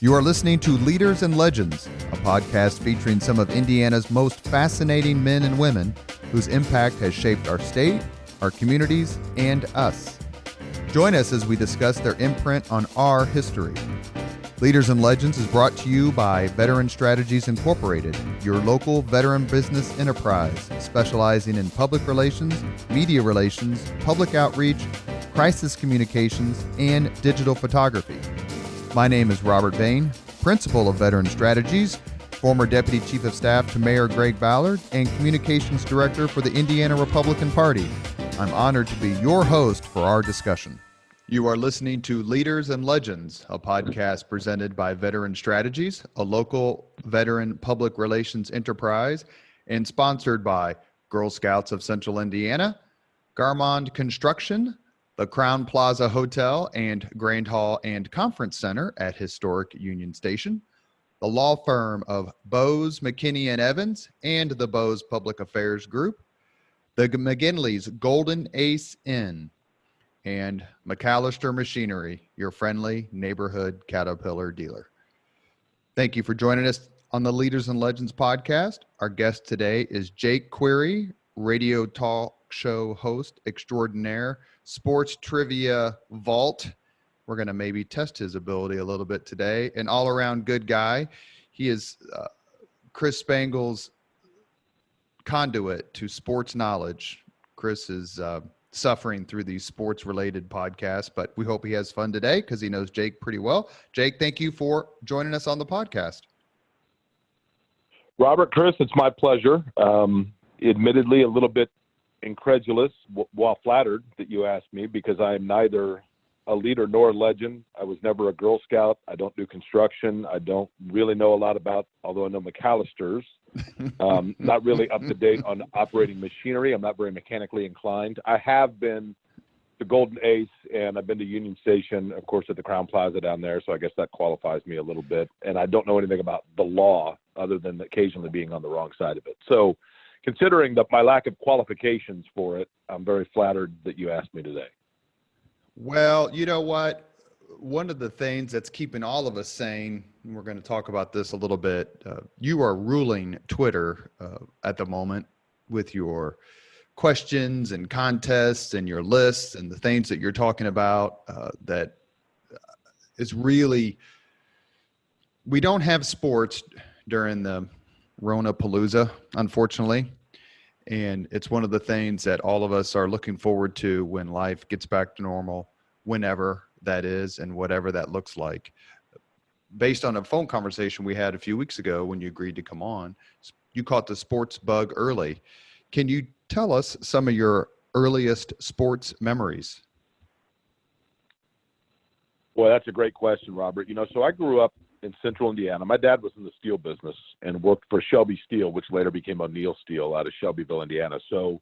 You are listening to Leaders and Legends, a podcast featuring some of Indiana's most fascinating men and women whose impact has shaped our state, our communities, and us. Join us as we discuss their imprint on our history. Leaders and Legends is brought to you by Veteran Strategies Incorporated, your local veteran business enterprise specializing in public relations, media relations, public outreach, crisis communications, and digital photography. My name is Robert Vane, Principal of Veteran Strategies, former Deputy Chief of Staff to Mayor Greg Ballard, and Communications Director for the Indiana Republican Party. I'm honored to be your host for our discussion. You are listening to Leaders and Legends, a podcast presented by Veteran Strategies, a local veteran public relations enterprise, and sponsored by Girl Scouts of Central Indiana, Garmong Construction, the Crowne Plaza Hotel and Grand Hall and Conference Center at historic Union Station, the law firm of Bose McKinney Evans and the Bose Public Affairs Group, the McGinley's Golden Ace Inn, and MacAllister Machinery, your friendly neighborhood Caterpillar dealer. Thank you for joining us on the Leaders and Legends podcast. Our guest today is Jake Query, radio talk show host extraordinaire, sports trivia vault. We're going to maybe test his ability a little bit today. An all-around good guy. He is Chris Spangle's conduit to sports knowledge. Chris is suffering through these sports-related podcasts, but we hope he has fun today because he knows Jake pretty well. Jake, thank you for joining us on the podcast. Robert, Chris, it's my pleasure. Admittedly, a little bit incredulous while flattered that you asked me, because I am neither a leader nor a legend. I was never a Girl Scout. I don't do construction. I don't really know a lot about, although I know MacAllisters. Not really up to date on operating machinery. I'm not very mechanically inclined. I have been to Golden Ace, and I've been to Union Station, of course, at the Crowne Plaza down there, so I guess that qualifies me a little bit. And I don't know anything about the law other than occasionally being on the wrong side of it. So considering my lack of qualifications for it, I'm very flattered that you asked me today. Well, you know what? One of the things that's keeping all of us sane, and we're going to talk about this a little bit, you are ruling Twitter at the moment with your questions and contests and your lists and the things that you're talking about that is really, we don't have sports during the Rona-palooza, unfortunately. And it's one of the things that all of us are looking forward to when life gets back to normal, whenever that is and whatever that looks like. Based on a phone conversation we had a few weeks ago when you agreed to come on, you caught the sports bug early. Can you tell us some of your earliest sports memories? Well, that's a great question, Robert. So I grew up in Central Indiana. My dad was in the steel business and worked for Shelby Steel, which later became O'Neill Steel out of Shelbyville, Indiana. So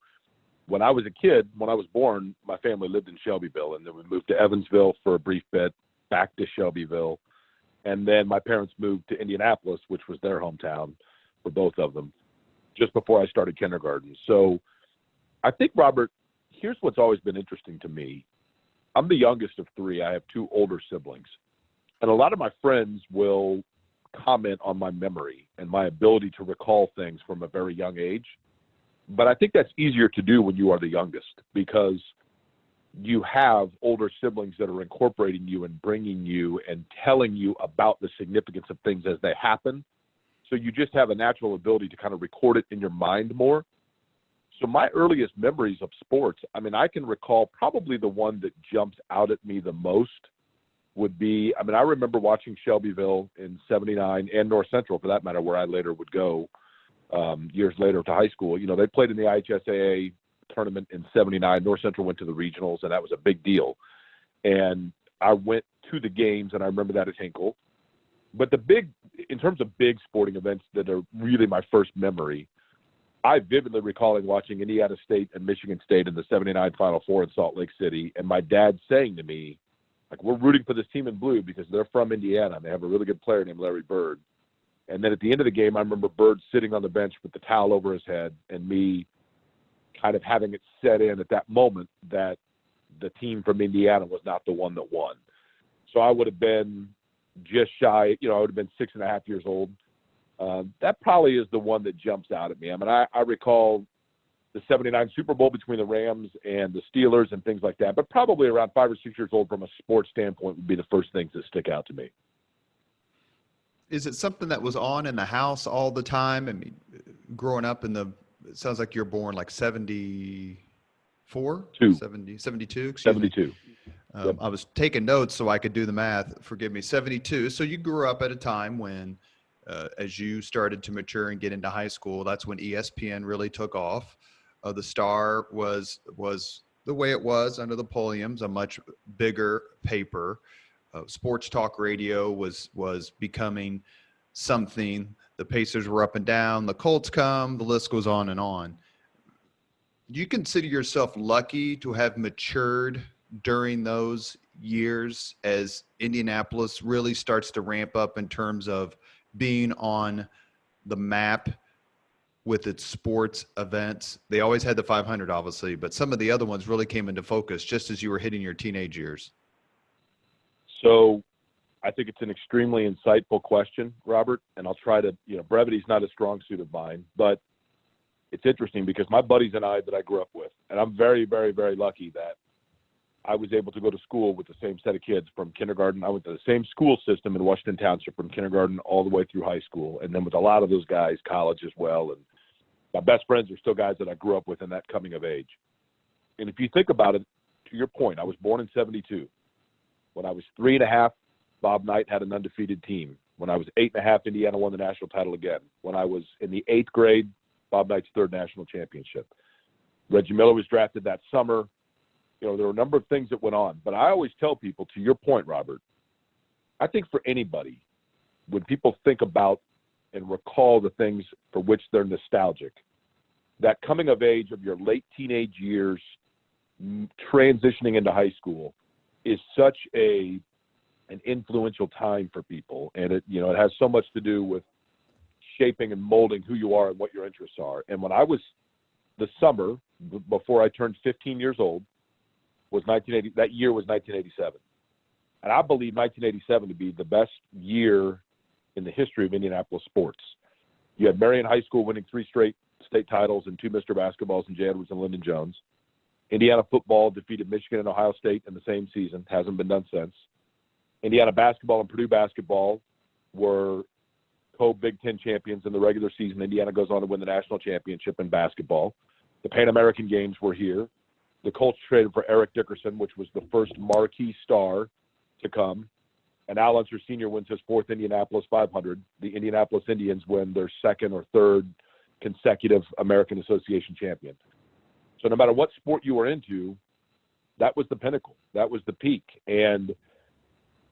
when I was a kid, when I was born, my family lived in Shelbyville, and then we moved to Evansville for a brief bit, back to Shelbyville. And then my parents moved to Indianapolis, which was their hometown for both of them, just before I started kindergarten. So I think, Robert, here's what's always been interesting to me. I'm the youngest of three. I have two older siblings. And a lot of my friends will comment on my memory and my ability to recall things from a very young age. But I think that's easier to do when you are the youngest, because you have older siblings that are incorporating you and bringing you and telling you about the significance of things as they happen. So you just have a natural ability to kind of record it in your mind more. So my earliest memories of sports, I can recall probably the one that jumps out at me the most would be, I remember watching Shelbyville in '79 and North Central, for that matter, where I later would go years later to high school. They played in the IHSAA tournament in '79. North Central went to the regionals, and that was a big deal. And I went to the games, and I remember that at Hinkle. But in terms of big sporting events that are really my first memory, I vividly recall watching Indiana State and Michigan State in the '79 Final Four in Salt Lake City, and my dad saying to me, we're rooting for this team in blue because they're from Indiana and they have a really good player named Larry Bird. And then at the end of the game, I remember Bird sitting on the bench with the towel over his head, and me kind of having it set in at that moment that the team from Indiana was not the one that won. So I would have been just shy, I would have been 6.5 years old. That probably is the one that jumps out at me. I mean, I recall the 79 Super Bowl between the Rams and the Steelers and things like that, but probably around 5 or 6 years old from a sports standpoint would be the first things that stick out to me. Is it something that was on in the house all the time? I mean, growing up it sounds like you're born like 74? 72, excuse 72. me. I was taking notes so I could do the math. Forgive me, 72. So you grew up at a time when, as you started to mature and get into high school, that's when ESPN really took off. The Star was the way it was under the Pulliams, a much bigger paper. Sports talk radio was becoming something. The Pacers were up and down. The Colts come. The list goes on and on. Do you consider yourself lucky to have matured during those years as Indianapolis really starts to ramp up in terms of being on the map with its sports events? They always had the 500, obviously, but some of the other ones really came into focus just as you were hitting your teenage years. So I think it's an extremely insightful question, Robert, and I'll try to, brevity is not a strong suit of mine, but it's interesting because my buddies and I that I grew up with, and I'm very, very, very lucky that I was able to go to school with the same set of kids from kindergarten. I went to the same school system in Washington Township from kindergarten all the way through high school, and then with a lot of those guys, college as well. And my best friends are still guys that I grew up with in that coming of age. And if you think about it, to your point, I was born in 72. When I was 3.5, Bob Knight had an undefeated team. When I was 8.5, Indiana won the national title again. When I was in the 8th grade, Bob Knight's 3rd national championship. Reggie Miller was drafted that summer. There were a number of things that went on. But I always tell people, to your point, Robert, I think for anybody, when people think about and recall the things for which they're nostalgic, that coming of age of your late teenage years, transitioning into high school, is such an influential time for people. And it has so much to do with shaping and molding who you are and what your interests are. And when I was the summer before I turned 15 years old, that year was 1987. And I believe 1987 to be the best year in the history of Indianapolis sports. You had Marion High School winning 3 straight state titles and 2 Mr. Basketballs in Jay Edwards and Lyndon Jones. Indiana football defeated Michigan and Ohio State in the same season. Hasn't been done since. Indiana basketball and Purdue basketball were co-Big Ten champions in the regular season. Indiana goes on to win the national championship in basketball. The Pan American Games were here. The Colts traded for Eric Dickerson, which was the first marquee star to come. And Al Unser Sr. wins his 4th Indianapolis 500. The Indianapolis Indians win their 2nd or 3rd consecutive American Association champion. So no matter what sport you were into, that was the pinnacle. That was the peak. And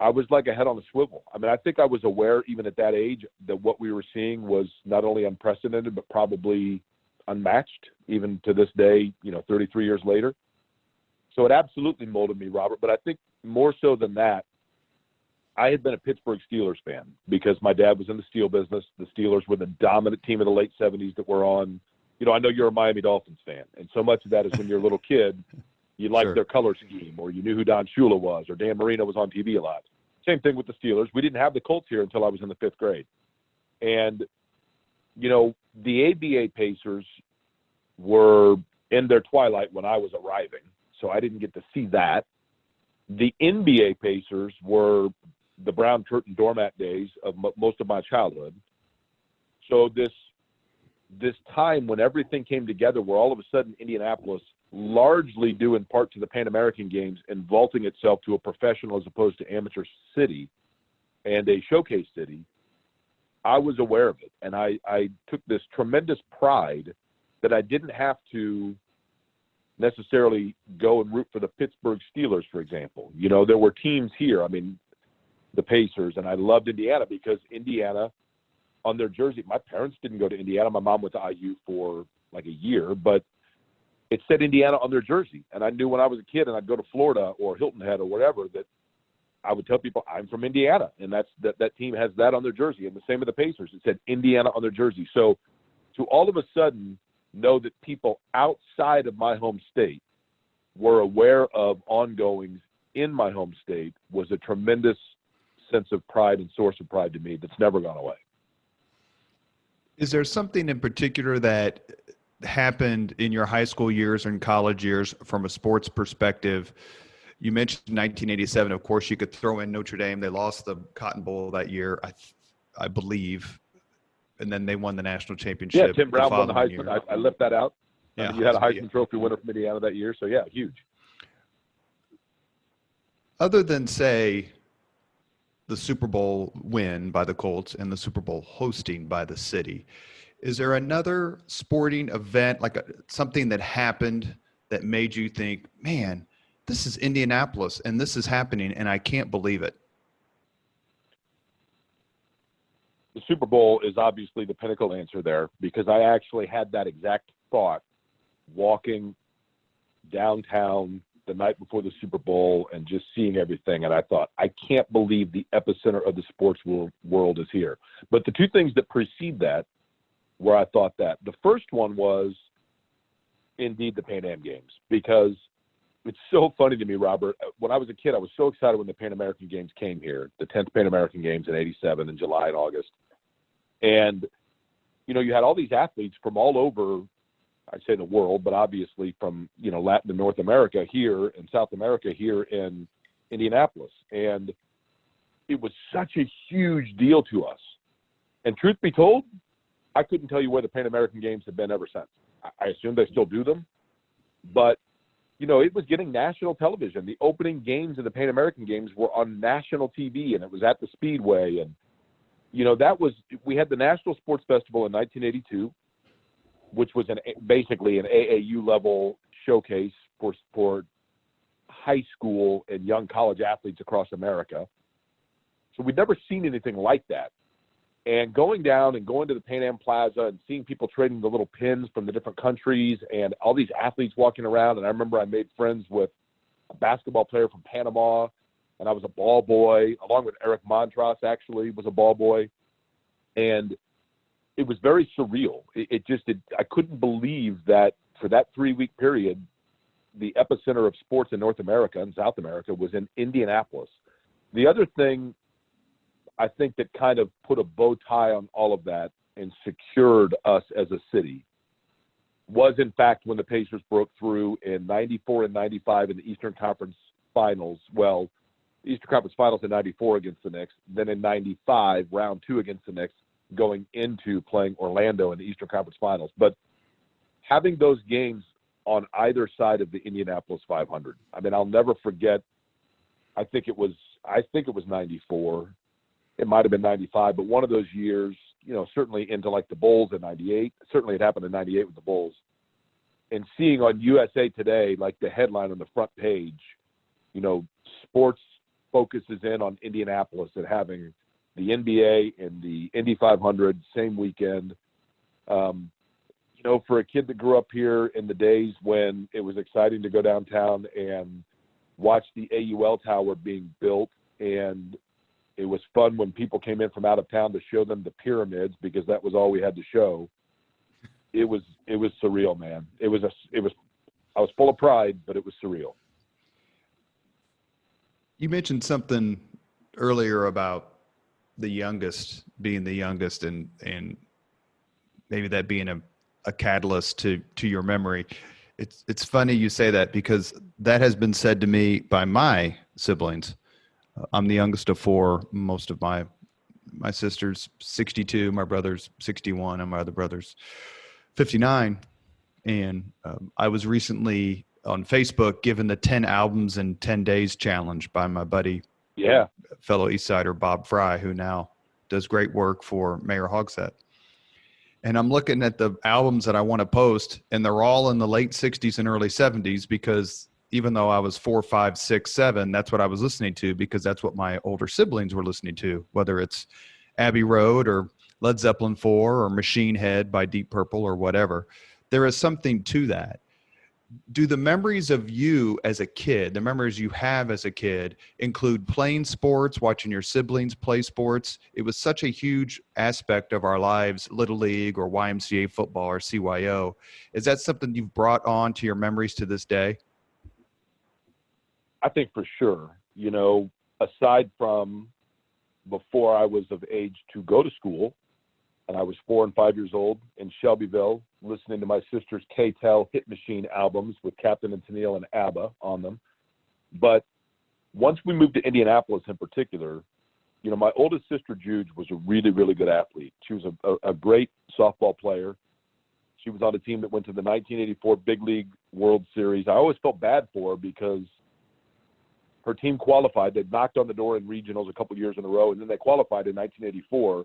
I was like a head on a swivel. I mean, I think I was aware even at that age that what we were seeing was not only unprecedented, but probably unmatched even to this day, 33 years later. So it absolutely molded me, Robert. But I think more so than that, I had been a Pittsburgh Steelers fan because my dad was in the steel business. The Steelers were the dominant team of the late 70s that were on. I know you're a Miami Dolphins fan, and so much of that is when you're a little kid, you liked Sure. their color scheme, or you knew who Don Shula was, or Dan Marino was on TV a lot. Same thing with the Steelers. We didn't have the Colts here until I was in the 5th grade. And, the ABA Pacers were in their twilight when I was arriving, so I didn't get to see that. The NBA Pacers were the brown curtain doormat days of most of my childhood. So this time when everything came together where all of a sudden Indianapolis, largely due in part to the Pan American Games and vaulting itself to a professional as opposed to amateur city and a showcase city, I was aware of it. And I took this tremendous pride that I didn't have to necessarily go and root for the Pittsburgh Steelers, for example. There were teams here. I mean, the Pacers, and I loved Indiana because Indiana on their jersey, my parents didn't go to Indiana. My mom went to IU for like a year, but it said Indiana on their jersey. And I knew when I was a kid and I'd go to Florida or Hilton Head or whatever that I would tell people I'm from Indiana, and that team has that on their jersey. And the same with the Pacers. It said Indiana on their jersey. So to all of a sudden know that people outside of my home state were aware of ongoings in my home state was a tremendous sense of pride and source of pride to me that's never gone away. Is there something in particular that happened in your high school years and college years from a sports perspective? You mentioned 1987. Of course, you could throw in Notre Dame. They lost the Cotton Bowl that year, I believe, and then they won the national championship. Yeah, Tim Brown won the Heisman. I left that out. Yeah, I mean, you had a Heisman Trophy winner from Indiana that year, so yeah, huge. Other than, say, the Super Bowl win by the Colts and the Super Bowl hosting by the city, is there another sporting event, like something that happened that made you think, man, this is Indianapolis and this is happening and I can't believe it? The Super Bowl is obviously the pinnacle answer there, because I actually had that exact thought walking downtown the night before the Super Bowl and just seeing everything. And I thought, I can't believe the epicenter of the sports world is here. But the two things that precede that, where I thought that, the first one was indeed the Pan Am Games, because it's so funny to me, Robert. When I was a kid, I was so excited when the Pan American Games came here, the 10th Pan American Games in '87 in July and August. And, you know, you had all these athletes from all over, I'd say the world, but obviously from, you know, Latin and North America here and South America here in Indianapolis. And it was such a huge deal to us. And truth be told, I couldn't tell you where the Pan American Games have been ever since. I assume they still do them, but you know, it was getting national television. The opening games of the Pan American Games were on national TV, and it was at the Speedway. And, you know, we had the National Sports Festival in 1982, which was basically an AAU level showcase for high school and young college athletes across America. So we'd never seen anything like that. And going down and going to the Pan Am Plaza and seeing people trading the little pins from the different countries and all these athletes walking around. And I remember I made friends with a basketball player from Panama, and I was a ball boy, along with Eric Montross, actually, was a ball boy. And it was very surreal. I couldn't believe that for that 3-week period, the epicenter of sports in North America and South America was in Indianapolis. The other thing I think that kind of put a bow tie on all of that and secured us as a city was, in fact, when the Pacers broke through in 94 and 95 in the Eastern Conference Finals. Well, the Eastern Conference Finals in 94 against the Knicks, then in 95, round 2 against the Knicks, going into playing Orlando in the Eastern Conference Finals. But having those games on either side of the Indianapolis 500, I mean, I'll never forget, I think it was 94. It might have been 95, but one of those years, you know, certainly into like the Bulls in 98. Certainly it happened in 98 with the Bulls. And seeing on USA Today, like the headline on the front page, you know, sports focuses in on Indianapolis and having the NBA and the Indy 500 same weekend. You know, for a kid that grew up here in the days when it was exciting to go downtown and watch the AUL Tower being built, and it was fun when people came in from out of town to show them the pyramids because that was all we had to show. It was surreal, man. I was full of pride, but it was surreal. You mentioned something earlier about the youngest being the youngest and maybe that being a catalyst to your memory. It's funny you say that because that has been said to me by my siblings. I'm the youngest of 4. Most of my sister's 62, my brother's 61, and my other brother's 59. And I was recently on Facebook given the 10 albums in 10 days challenge by my buddy, fellow East Sider Bob Fry, who now does great work for Mayor Hogsett. And I'm looking at the albums that I want to post, and they're all in the late 60s and early 70s because even though I was 4, 5, 6, 7, that's what I was listening to because that's what my older siblings were listening to, whether it's Abbey Road or Led Zeppelin 4 or Machine Head by Deep Purple or whatever. There is something to that. Do the memories of you as a kid, the memories you have as a kid, include playing sports, watching your siblings play sports? It was such a huge aspect of our lives, Little League or YMCA football or CYO. Is that something you've brought on to your memories to this day? I think for sure, you know, aside from before I was of age to go to school, and I was 4 and 5 years old in Shelbyville, listening to my sister's K-Tel Hit Machine albums with Captain and Tennille and ABBA on them. But once we moved to Indianapolis in particular, you know, my oldest sister, Jude, was a really, really good athlete. She was a great softball player. She was on a team that went to the 1984 Big League World Series. I always felt bad for her because her team qualified. They'd knocked on the door in regionals a couple years in a row, and then they qualified in 1984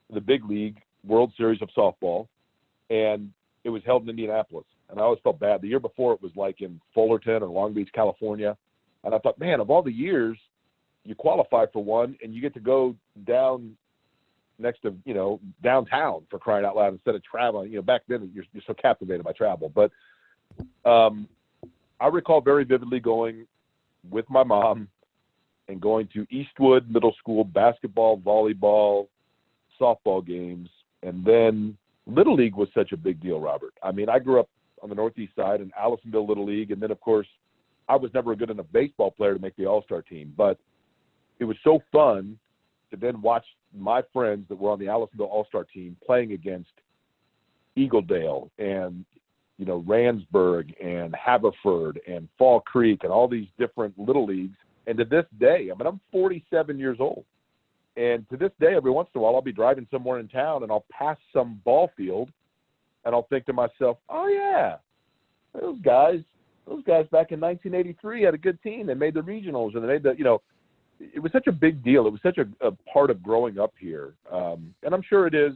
for the Big League World Series of softball, and it was held in Indianapolis. And I always felt bad. The year before, it was like in Fullerton or Long Beach, California. And I thought, man, of all the years, you qualify for one, and you get to go down next to, you know, downtown, for crying out loud, instead of traveling. You know, back then you're so captivated by travel. But I recall very vividly going with my mom and going to Eastwood Middle School basketball, volleyball, softball games. And then Little League was such a big deal, Robert. I mean, I grew up on the Northeast side in Allisonville Little League. And then, of course, I was never a good enough baseball player to make the All-Star team. But it was so fun to then watch my friends that were on the Allisonville All-Star team playing against Eagledale and, you know, Randsburg and Haverford and Fall Creek and all these different little leagues. And to this day, I mean, I'm 47 years old. And to this day, every once in a while, I'll be driving somewhere in town and I'll pass some ball field and I'll think to myself, oh, yeah, those guys back in 1983 had a good team. They made the regionals and they made the, you know, it was such a big deal. It was such a part of growing up here. And I'm sure it is,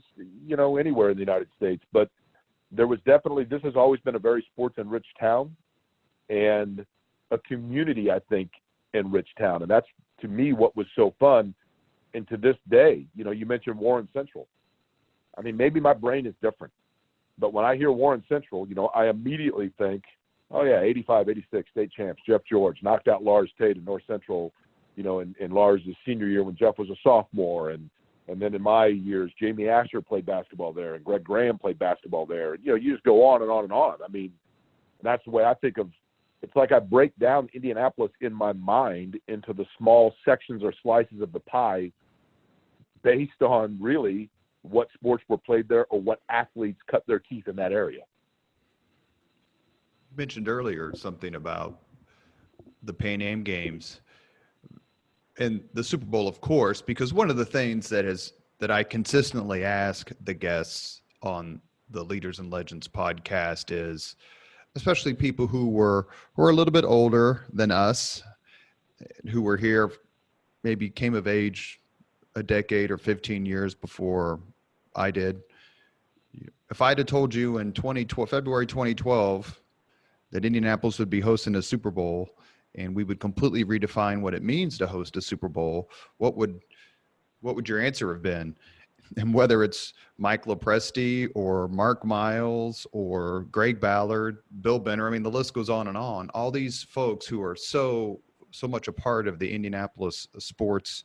you know, anywhere in the United States. But there was definitely, this has always been a very sports-enriched town and a community, I think, enriched town. And that's, to me, what was so fun. And to this day, you know, you mentioned Warren Central. I mean, maybe my brain is different. But when I hear Warren Central, you know, I immediately think, oh, yeah, 85, 86, state champs, Jeff George, knocked out Lars Tate in North Central, you know, in Lars' senior year when Jeff was a sophomore. And then in my years, Jamie Asher played basketball there and Greg Graham played basketball there. And, you know, you just go on and on and on. I mean, that's the way I think of, it's like I break down Indianapolis in my mind into the small sections or slices of the pie based on really what sports were played there or what athletes cut their teeth in that area. You mentioned earlier something about the Pan Am Games and the Super Bowl, of course, because one of the things that I consistently ask the guests on the Leaders and Legends podcast is, especially people who were a little bit older than us, who were here, maybe came of age a decade or 15 years before I did. If I'd have told you in February 2012 that Indianapolis would be hosting a Super Bowl and we would completely redefine what it means to host a Super Bowl, what would your answer have been? And whether it's Mike Lopresti or Mark Miles or Greg Ballard, Bill Benner, I mean, the list goes on and on. All these folks who are so much a part of the Indianapolis sports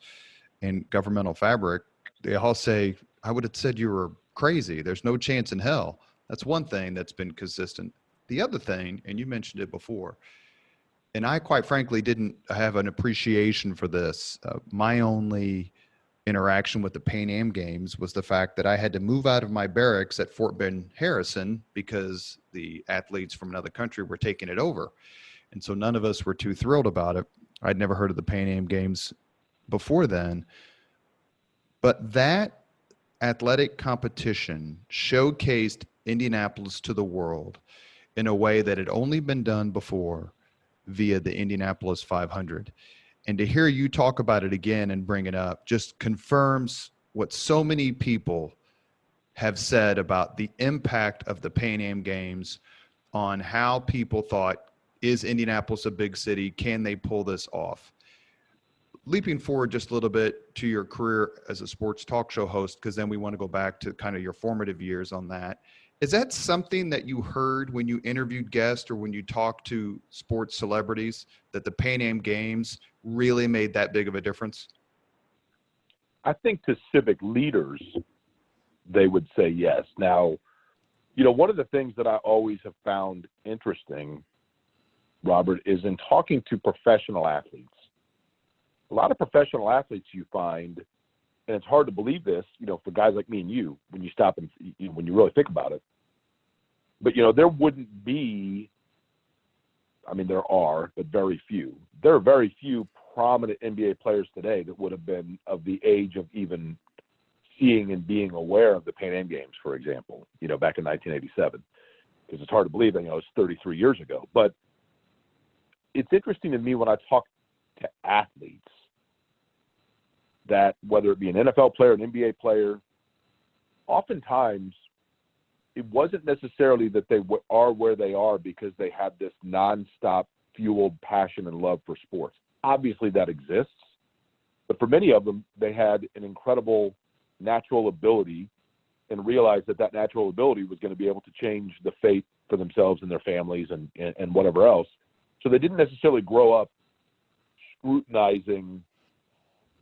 and governmental fabric, they all say, I would have said you were crazy. There's no chance in hell. That's one thing that's been consistent. The other thing, and you mentioned it before, and I quite frankly didn't have an appreciation for this. My only interaction with the Pan Am Games was the fact that I had to move out of my barracks at Fort Ben Harrison because the athletes from another country were taking it over. And so none of us were too thrilled about it. I'd never heard of the Pan Am Games before then. But that athletic competition showcased Indianapolis to the world in a way that had only been done before via the Indianapolis 500. And to hear you talk about it again and bring it up just confirms what so many people have said about the impact of the Pan Am Games on how people thought, is Indianapolis a big city? Can they pull this off? Leaping forward just a little bit to your career as a sports talk show host, because then we want to go back to kind of your formative years on that. Is that something that you heard when you interviewed guests or when you talked to sports celebrities, that the Pan Am Games really made that big of a difference? I think to civic leaders, they would say yes. Now, you know, one of the things that I always have found interesting, Robert, is in talking to professional athletes. A lot of professional athletes you find and it's hard to believe this, for guys like me and you, when you stop and when you really think about it. But, there wouldn't be, there are, but very few. There are very few prominent NBA players today that would have been of the age of even seeing and being aware of the Pan Am Games, for example, back in 1987. Because it's hard to believe that, it's 33 years ago. But it's interesting to me when I talk to athletes that whether it be an NFL player, an NBA player, oftentimes it wasn't necessarily that they are where they are because they had this nonstop fueled passion and love for sports. Obviously that exists, but for many of them, they had an incredible natural ability and realized that natural ability was going to be able to change the fate for themselves and their families and whatever else. So they didn't necessarily grow up scrutinizing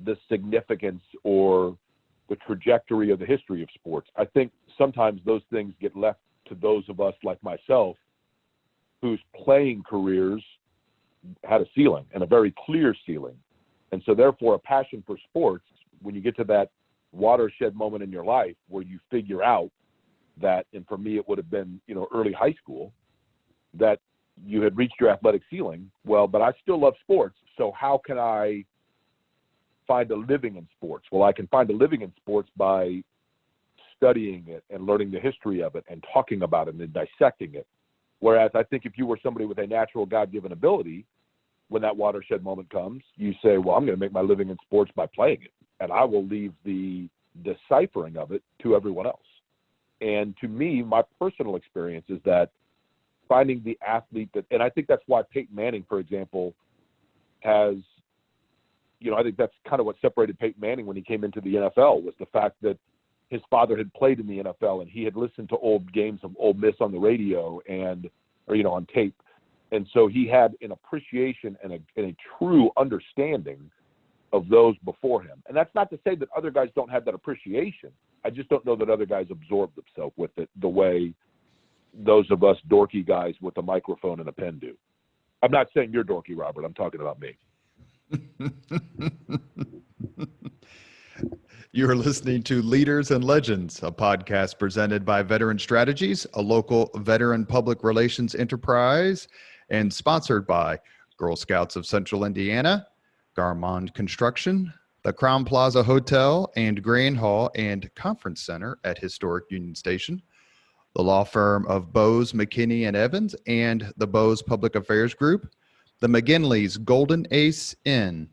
the significance or the trajectory of the history of sports. I think sometimes those things get left to those of us like myself whose playing careers had a ceiling and a very clear ceiling. And so therefore a passion for sports, when you get to that watershed moment in your life where you figure out that, and for me it would have been, early high school, that you had reached your athletic ceiling. Well, but I still love sports. So how can I find a living in sports? Well, I can find a living in sports by studying it and learning the history of it and talking about it and dissecting it. Whereas I think if you were somebody with a natural God-given ability, when that watershed moment comes, you say, well, I'm going to make my living in sports by playing it. And I will leave the deciphering of it to everyone else. And to me, my personal experience is that finding the athlete that, and I think that's why Peyton Manning, for example, has, I think that's kind of what separated Peyton Manning when he came into the NFL was the fact that his father had played in the NFL and he had listened to old games of Ole Miss on the radio or on tape. And so he had an appreciation and a true understanding of those before him. And that's not to say that other guys don't have that appreciation. I just don't know that other guys absorb themselves with it the way those of us dorky guys with a microphone and a pen do. I'm not saying you're dorky, Robert. I'm talking about me. You are listening to Leaders and Legends, a podcast presented by Veteran Strategies, a local veteran public relations enterprise, and sponsored by Girl Scouts of Central Indiana, Garmong Construction, the Crowne Plaza Hotel and Grand Hall and Conference Center at Historic Union Station, the law firm of Bose McKinney Evans and the Bose Public Affairs Group, the McGinley's Golden Ace Inn,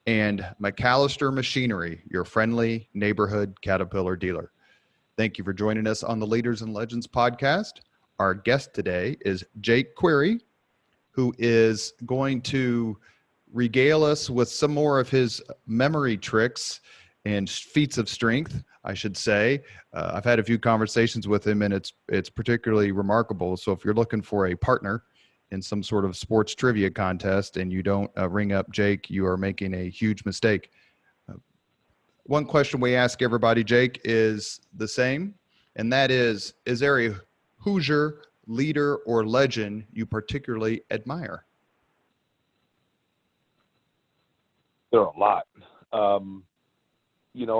and MacAllister Machinery, your friendly neighborhood Caterpillar dealer. Thank you for joining us on the Leaders and Legends podcast. Our guest today is Jake Query, who is going to regale us with some more of his memory tricks and feats of strength, I should say. I've had a few conversations with him, and it's particularly remarkable. So if you're looking for a partner in some sort of sports trivia contest and you don't ring up Jake, you are making a huge mistake. One question we ask everybody, Jake, is the same, and that is there a Hoosier leader or legend you particularly admire? There are a lot.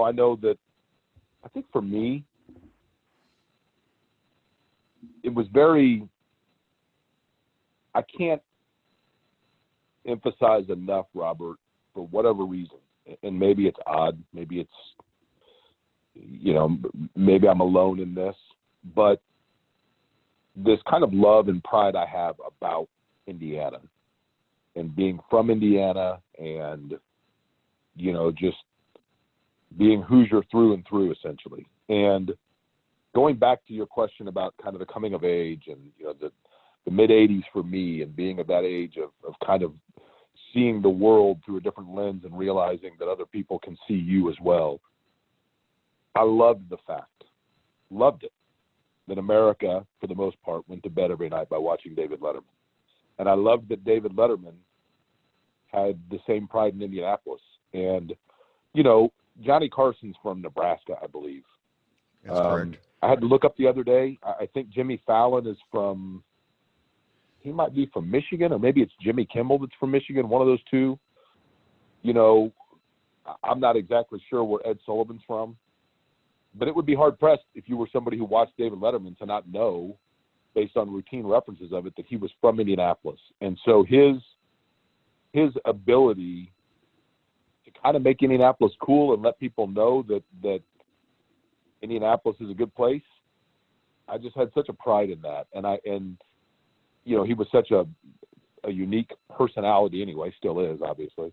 I know that I think for me, it was very, I can't emphasize enough, Robert, for whatever reason, and maybe it's odd, maybe it's, maybe I'm alone in this, but this kind of love and pride I have about Indiana and being from Indiana and, just being Hoosier through and through, essentially. And going back to your question about kind of the coming of age and, the mid-'80s for me and being at that age of kind of seeing the world through a different lens and realizing that other people can see you as well. I loved it, that America, for the most part, went to bed every night by watching David Letterman. And I loved that David Letterman had the same pride in Indianapolis. And, Johnny Carson's from Nebraska, I believe. That's correct. I had to look up the other day. I think Jimmy Fallon is he might be from Michigan, or maybe it's Jimmy Kimmel that's from Michigan, one of those two. I'm not exactly sure where Ed Sullivan's from, but it would be hard-pressed if you were somebody who watched David Letterman to not know, based on routine references of it, that he was from Indianapolis. And so his ability to kind of make Indianapolis cool and let people know that Indianapolis is a good place, I just had such a pride in that. And you know, he was such a unique personality anyway, still is, obviously.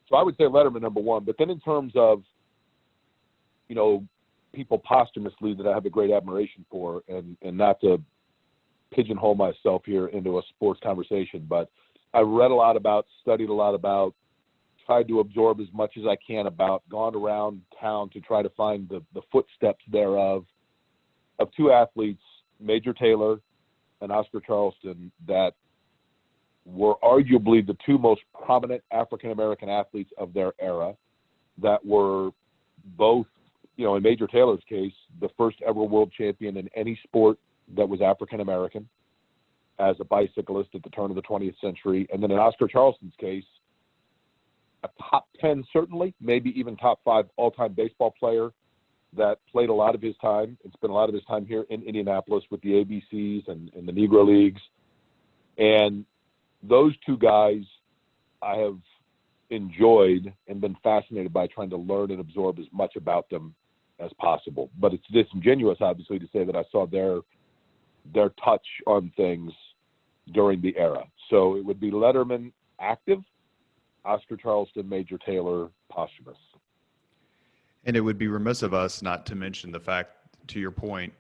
So I would say Letterman number one. But then in terms of, you know, people posthumously that I have a great admiration for, and not to pigeonhole myself here into a sports conversation, but I read a lot about, studied a lot about, tried to absorb as much as I can about, gone around town to try to find the footsteps thereof of two athletes, Major Taylor and Oscar Charleston, that were arguably the two most prominent African-American athletes of their era, that were both, you know, in Major Taylor's case, the first ever world champion in any sport that was African-American as a bicyclist at the turn of the 20th century. And then in Oscar Charleston's case, a top 10, certainly, maybe even top 5 all-time baseball player that played a lot of his time and spent a lot of his time here in Indianapolis with the ABCs and the Negro Leagues. And those two guys I have enjoyed and been fascinated by, trying to learn and absorb as much about them as possible. But it's disingenuous, obviously, to say that I saw their touch on things during the era. So it would be Letterman active, Oscar Charleston, Major Taylor posthumous. And it would be remiss of us not to mention the fact, to your point,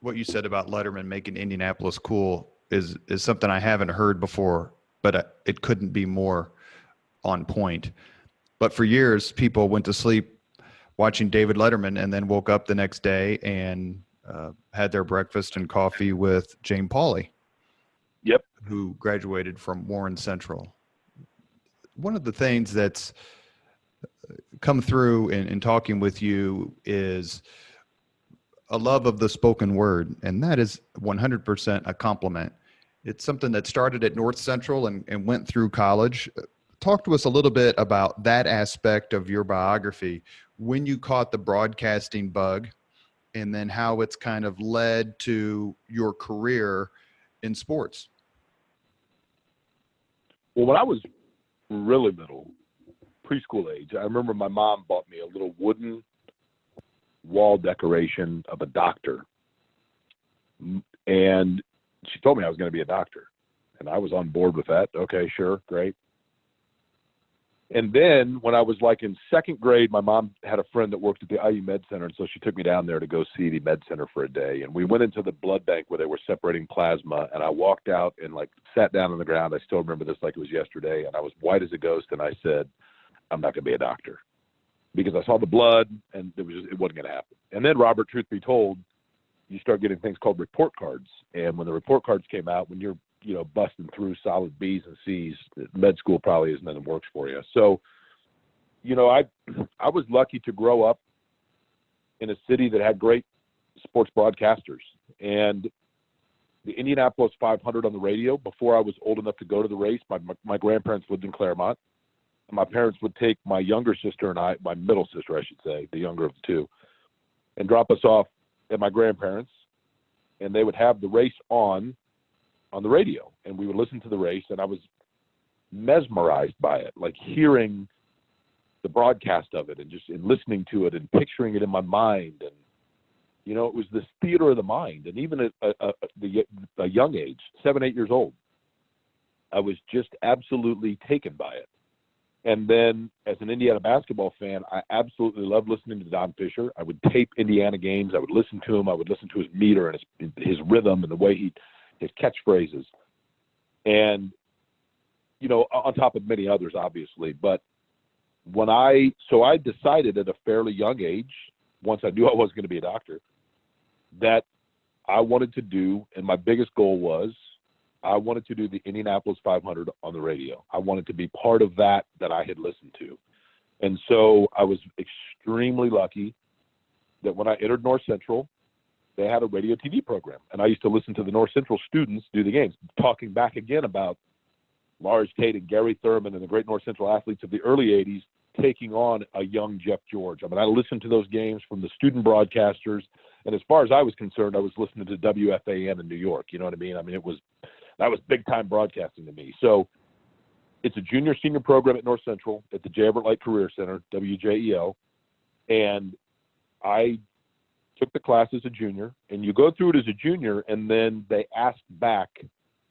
what you said about Letterman making Indianapolis cool is something I haven't heard before, but it couldn't be more on point. But for years, people went to sleep watching David Letterman and then woke up the next day and had their breakfast and coffee with Jane Pauley. Yep. Who graduated from Warren Central. One of the things that's come through in talking with you is a love of the spoken word, and that is 100% a compliment. It's something that started at North Central and went through college. Talk to us a little bit about that aspect of your biography, when you caught the broadcasting bug, and then how it's kind of led to your career in sports. Well, when I was really little, preschool age, I remember my mom bought me a little wooden wall decoration of a doctor. And she told me I was going to be a doctor. And I was on board with that. Okay, sure, great. And then when I was like in second grade, my mom had a friend that worked at the IU Med Center. And so she took me down there to go see the Med Center for a day. And we went into the blood bank where they were separating plasma. And I walked out and like sat down on the ground. I still remember this like it was yesterday. And I was white as a ghost. And I said, I'm not going to be a doctor, because I saw the blood and it wasn't going to happen. And then, Robert, truth be told, you start getting things called report cards. And when the report cards came out, when you're, you know, busting through solid B's and C's, med school probably isn't anything that works for you. So, you know, I was lucky to grow up in a city that had great sports broadcasters. And the Indianapolis 500 on the radio, before I was old enough to go to the race, my grandparents lived in Claremont. And my parents would take my younger sister and I, my middle sister, I should say, the younger of the two, and drop us off at my grandparents. And they would have the race on the radio, and we would listen to the race, and I was mesmerized by it, like hearing the broadcast of it and just listening to it and picturing it in my mind. And, you know, it was this theater of the mind. And even at a young age, 7, 8 years old, I was just absolutely taken by it. And then as an Indiana basketball fan, I absolutely loved listening to Don Fisher. I would tape Indiana games. I would listen to him. I would listen to his meter and his rhythm and the way his catchphrases. And, you know, on top of many others, obviously. But I decided at a fairly young age, once I knew I was going to be a doctor, that I wanted to do, and my biggest goal was, I wanted to do the Indianapolis 500 on the radio. I wanted to be part of that I had listened to. And so I was extremely lucky that when I entered North Central, they had a radio TV program. And I used to listen to the North Central students do the games, talking back again about Lars Tate and Gary Thurman and the great North Central athletes of the early 80s taking on a young Jeff George. I mean, I listened to those games from the student broadcasters, and as far as I was concerned, I was listening to WFAN in New York. You know what I mean? I mean, that was big time broadcasting to me. So it's a junior senior program at North Central at the J. Everett Light Career Center, WJEL, and I took the class as a junior, and you go through it as a junior, and then they ask back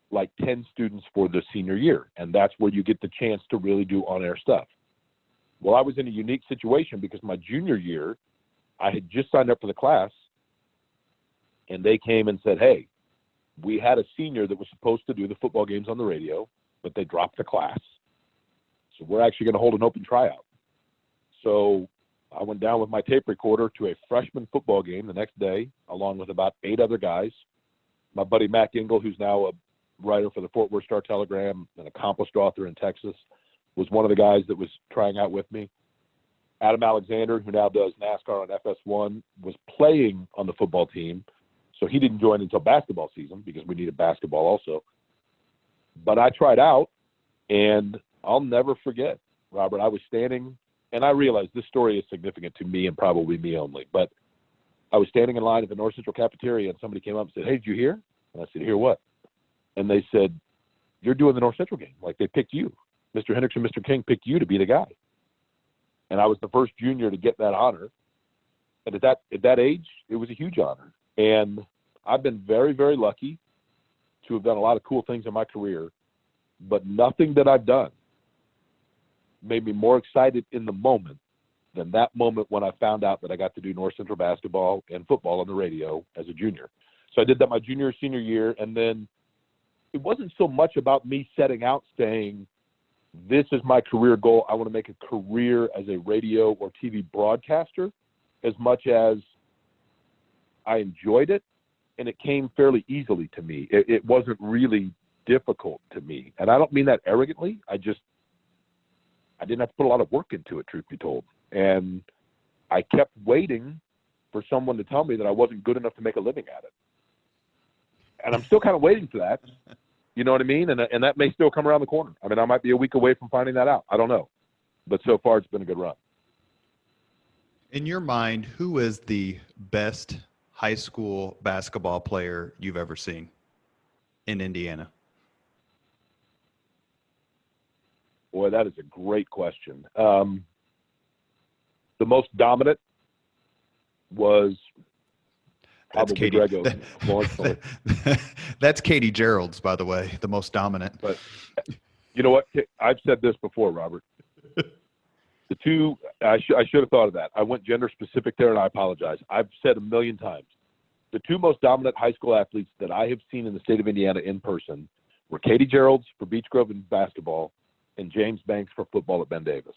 like 10 students for the senior year, and that's where you get the chance to really do on-air stuff. Well, I was in a unique situation because my junior year, I had just signed up for the class, and they came and said, hey, we had a senior that was supposed to do the football games on the radio, but they dropped the class. So we're actually going to hold an open tryout. So I went down with my tape recorder to a freshman football game the next day, along with about 8 other guys. My buddy Mac Engel, who's now a writer for the Fort Worth Star-Telegram, an accomplished author in Texas, was one of the guys that was trying out with me. Adam Alexander, who now does NASCAR on FS1, was playing on the football team. So he didn't join until basketball season because we needed basketball also. But I tried out, and I'll never forget, Robert, I was standing, and I realized this story is significant to me and probably me only, but I was standing in line at the North Central cafeteria, and somebody came up and said, hey, did you hear? And I said, hear what? And they said, you're doing the North Central game. Like, they picked you. Mr. Hendricks and Mr. King picked you to be the guy. And I was the first junior to get that honor. And at that age, it was a huge honor. And I've been very, very lucky to have done a lot of cool things in my career, but nothing that I've done made me more excited in the moment than that moment when I found out that I got to do North Central basketball and football on the radio as a junior. So I did that my junior, senior year, and then it wasn't so much about me setting out saying, this is my career goal, I want to make a career as a radio or TV broadcaster, as much as I enjoyed it, and it came fairly easily to me. It wasn't really difficult to me. And I don't mean that arrogantly. I didn't have to put a lot of work into it, truth be told. And I kept waiting for someone to tell me that I wasn't good enough to make a living at it. And I'm still kind of waiting for that. You know what I mean? And that may still come around the corner. I mean, I might be a week away from finding that out. I don't know. But so far, it's been a good run. In your mind, who is the best high school basketball player you've ever seen in Indiana? Boy, that is a great question. The most dominant was That's probably Katie. Greg Oden. That's Katie Gerald's, by the way, the most dominant. But you know what? I've said this before, Robert. The two, I should have thought of that. I went gender specific there, and I apologize. I've said a million times. The two most dominant high school athletes that I have seen in the state of Indiana in person were Katie Gerald's for Beech Grove in basketball and James Banks for football at Ben Davis.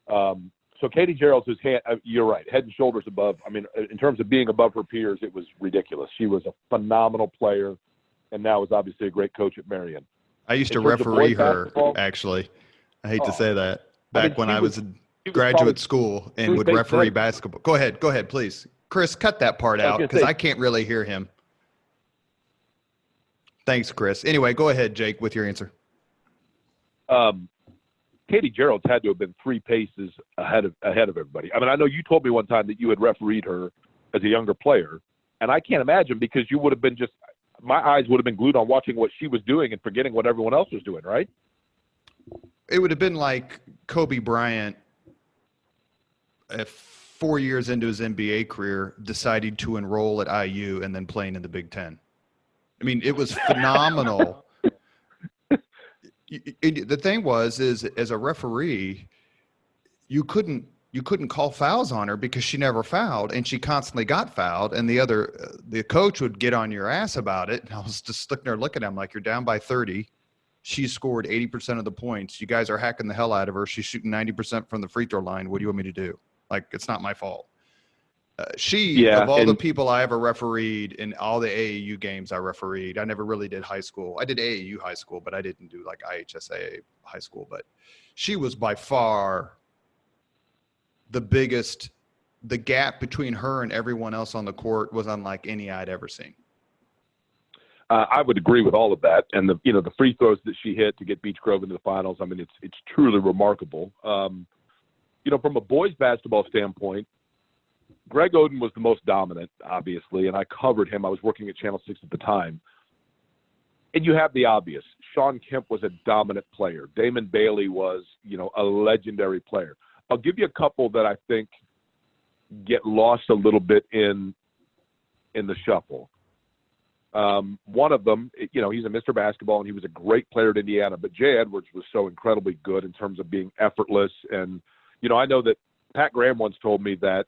So Katie Gerald's is, you're right, head and shoulders above. I mean, in terms of being above her peers, it was ridiculous. She was a phenomenal player, and now is obviously a great coach at Marion. I used to referee her, actually. I hate to say that. Back when I was in graduate school and would referee basketball. Go ahead, please. Chris, cut that part out because I can't really hear him. Thanks, Chris. Anyway, go ahead, Jake, with your answer. Katie Gerald's had to have been 3 paces ahead of everybody. I mean, I know you told me one time that you had refereed her as a younger player, and I can't imagine because you would have been my eyes would have been glued on watching what she was doing and forgetting what everyone else was doing, right? It would have been like Kobe Bryant, 4 years into his NBA career, deciding to enroll at IU and then playing in the Big Ten. I mean, it was phenomenal. The thing was, as a referee, you couldn't call fouls on her because she never fouled, and she constantly got fouled. And the coach would get on your ass about it. And I was just sitting there looking at him like, you're down by 30. She scored 80% of the points. You guys are hacking the hell out of her. She's shooting 90% from the free throw line. What do you want me to do? Like, it's not my fault. Of all the people I ever refereed in all the AAU games I refereed, I never really did high school. I did AAU high school, but I didn't do like IHSAA high school. But she was by far the biggest. The gap between her and everyone else on the court was unlike any I'd ever seen. I would agree with all of that, and the free throws that she hit to get Beech Grove into the finals. I mean, it's truly remarkable. from a boys basketball standpoint, Greg Oden was the most dominant, obviously, and I covered him. I was working at Channel 6 at the time. And you have the obvious. Sean Kemp was a dominant player. Damon Bailey was, a legendary player. I'll give you a couple that I think get lost a little bit in the shuffle. One of them, he's a Mr. Basketball, and he was a great player at Indiana, but Jay Edwards was so incredibly good in terms of being effortless. And, I know that Pat Graham once told me that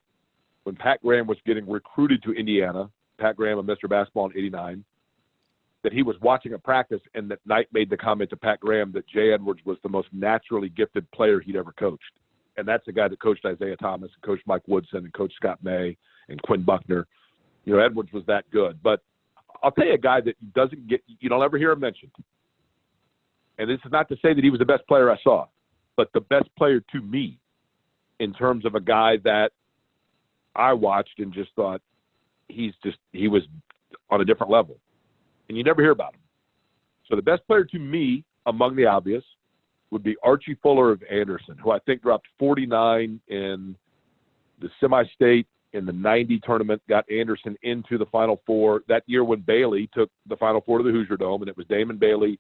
when Pat Graham was getting recruited to Indiana, Pat Graham of Mr. Basketball in '89, that he was watching a practice and that Knight made the comment to Pat Graham that Jay Edwards was the most naturally gifted player he'd ever coached. And that's the guy that coached Isaiah Thomas and coached Mike Woodson and coached Scott May and Quinn Buckner. Edwards was that good. But I'll tell you a guy that you don't ever hear him mentioned. And this is not to say that he was the best player I saw, but the best player to me in terms of a guy that I watched and just thought he was on a different level. And you never hear about him. So the best player to me, among the obvious, would be Archie Fuller of Anderson, who I think dropped 49 in the semi-state in the 90 tournament, got Anderson into the Final Four. That year when Bailey took the Final Four to the Hoosier Dome, and it was Damon Bailey,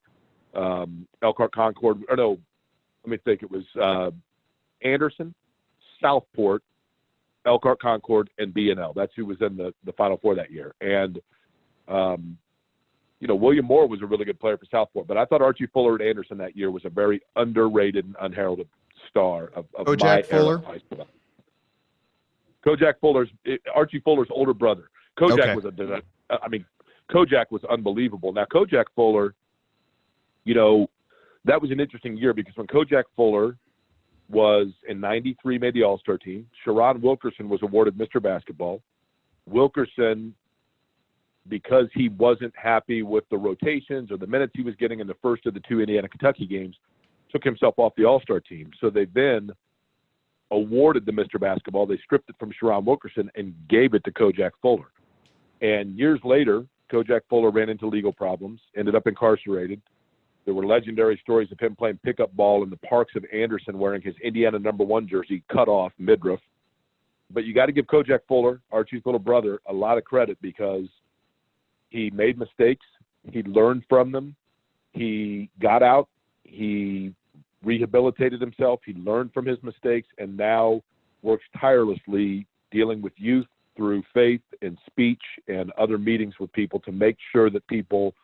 Elkhart Concord, or no, let me think, it was Anderson, Southport, Elkhart Concord, and B&L. That's who was in the Final Four that year. And, William Moore was a really good player for Southport, but I thought Archie Fuller at Anderson that year was a very underrated and unheralded star of my era of high school. Archie Fuller's older brother. Kojak Kojak was unbelievable. Now, Kojak Fuller, that was an interesting year because when Kojak Fuller was in '93, made the All-Star team, Sharon Wilkerson was awarded Mr. Basketball. Wilkerson, because he wasn't happy with the rotations or the minutes he was getting in the first of the two Indiana-Kentucky games, took himself off the All-Star team. So they then awarded the Mr. Basketball. They stripped it from Sharon Wilkerson and gave it to Kojak Fuller. And years later, Kojak Fuller ran into legal problems, ended up incarcerated. There were legendary stories of him playing pickup ball in the parks of Anderson wearing his Indiana #1 jersey cut off midriff. But you got to give Kojak Fuller, Archie's little brother, a lot of credit because he made mistakes. He learned from them. He got out. He rehabilitated himself. He learned from his mistakes and now works tirelessly dealing with youth through faith and speech and other meetings with people to make sure that people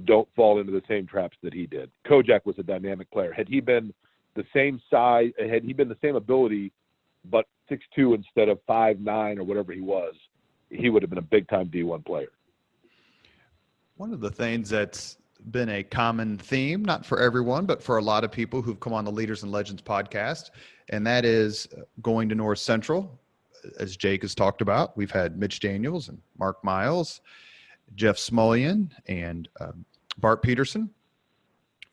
don't fall into the same traps that he did. Kojak was a dynamic player. Had he been the same size, had he been the same ability, but 6'2" instead of 5'9" or whatever he was, he would have been a big-time D1 player. One of the things that's been a common theme, not for everyone, but for a lot of people who've come on the Leaders and Legends podcast, and that is going to North Central. As Jake has talked about, we've had Mitch Daniels and Mark Miles, Jeff Smullian, and Bart Peterson.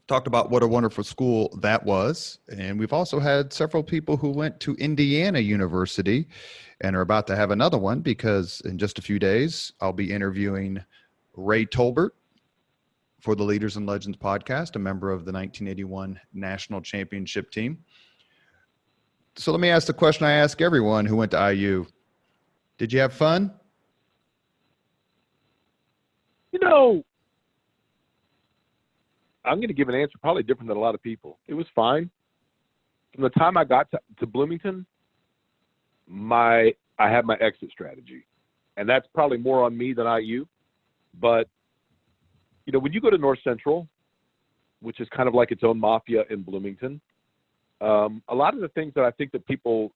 Talked about what a wonderful school that was. And we've also had several people who went to Indiana University and are about to have another one because in just a few days, I'll be interviewing Ray Tolbert for the Leaders and Legends podcast, a member of the 1981 National Championship team. So let me ask the question I ask everyone who went to IU. Did you have fun? I'm going to give an answer probably different than a lot of people. It was fine. From the time I got to Bloomington, I had my exit strategy. And that's probably more on me than IU. But, when you go to North Central, which is kind of like its own mafia in Bloomington, a lot of the things that I think that people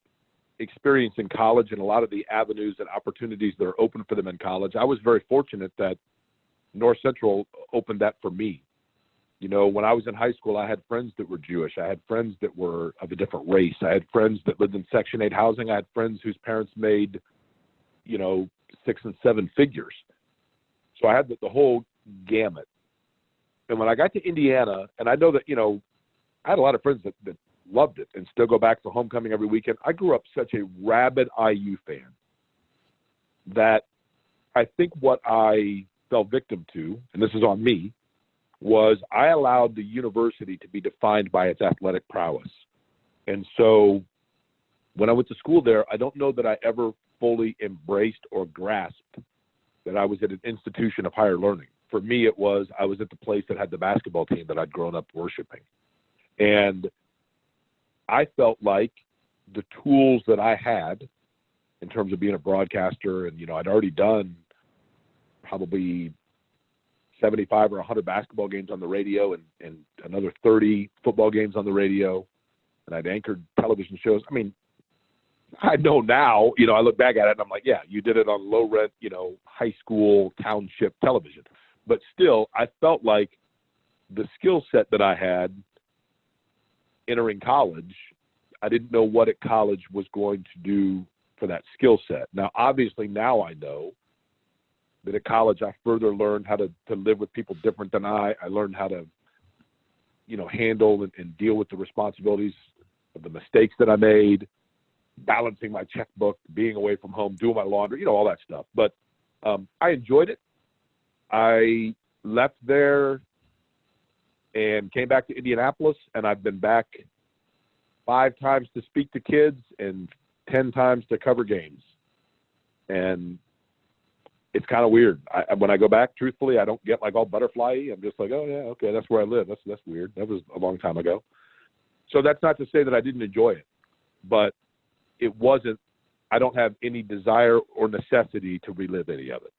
experience in college and a lot of the avenues and opportunities that are open for them in college, I was very fortunate that North Central opened that for me. When I was in high school, I had friends that were Jewish. I had friends that were of a different race. I had friends that lived in Section 8 housing. I had friends whose parents made, 6 and 7 figures. So I had the whole gamut. And when I got to Indiana, and I know that, I had a lot of friends that loved it and still go back for homecoming every weekend. I grew up such a rabid IU fan that I think what I fell victim to, and this is on me, was I allowed the university to be defined by its athletic prowess. And so when I went to school there, I don't know that I ever fully embraced or grasped that I was at an institution of higher learning. For me, it was, I was at the place that had the basketball team that I'd grown up worshiping. And I felt like the tools that I had in terms of being a broadcaster, and, I'd already done probably 75 or 100 basketball games on the radio and another 30 football games on the radio. And I'd anchored television shows. I mean, I know now, I look back at it and I'm like, yeah, you did it on low rent, high school, township television. But still, I felt like the skill set that I had entering college, I didn't know what at college was going to do for that skill set. Now, obviously, now I know that at college I further learned how to live with people different than I learned how to, handle and deal with the responsibilities of the mistakes that I made, balancing my checkbook, being away from home, doing my laundry, all that stuff. But I enjoyed it. I left there and came back to Indianapolis, and I've been back 5 times to speak to kids and 10 times to cover games. And it's kind of weird. When I go back, truthfully, I don't get like all butterfly-y. I'm just like, oh yeah, okay, that's where I live. That's weird. That was a long time ago. So that's not to say that I didn't enjoy it, but it wasn't, I don't have any desire or necessity to relive any of it.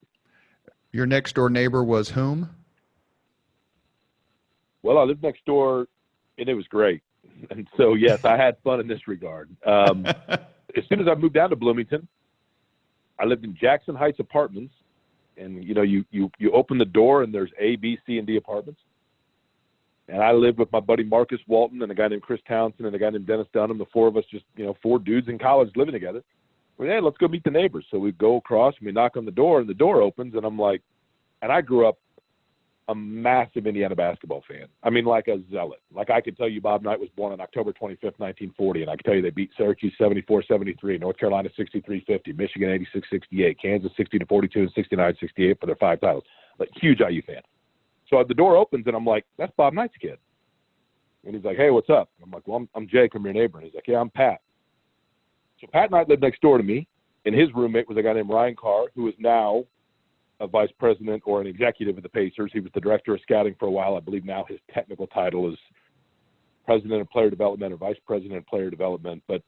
Your next door neighbor was whom? Well, I lived next door and it was great. And so, yes, I had fun in this regard. As soon as I moved down to Bloomington, I lived in Jackson Heights Apartments. And, you open the door and there's A, B, C, and D apartments. And I lived with my buddy Marcus Walton and a guy named Chris Townsend and a guy named Dennis Dunham, the 4 of us, just, 4 dudes in college living together. Well, hey, let's go meet the neighbors. So we go across and we knock on the door and the door opens and I'm like, and I grew up a massive Indiana basketball fan. I mean, like a zealot. Like I could tell you Bob Knight was born on October 25th, 1940, and I could tell you they beat Syracuse 74-73, North Carolina 63-50, Michigan 86-68, Kansas 60-42, and 69-68 for their 5 titles. Like huge IU fan. So the door opens and I'm like, that's Bob Knight's kid. And he's like, hey, what's up? I'm like, well, I'm Jake, I'm your neighbor. And he's like, yeah, I'm Pat. So Pat Knight lived next door to me, and his roommate was a guy named Ryan Carr, who is now a vice president or an executive of the Pacers. He was the director of scouting for a while. I believe now his technical title is president of player development or vice president of player development. But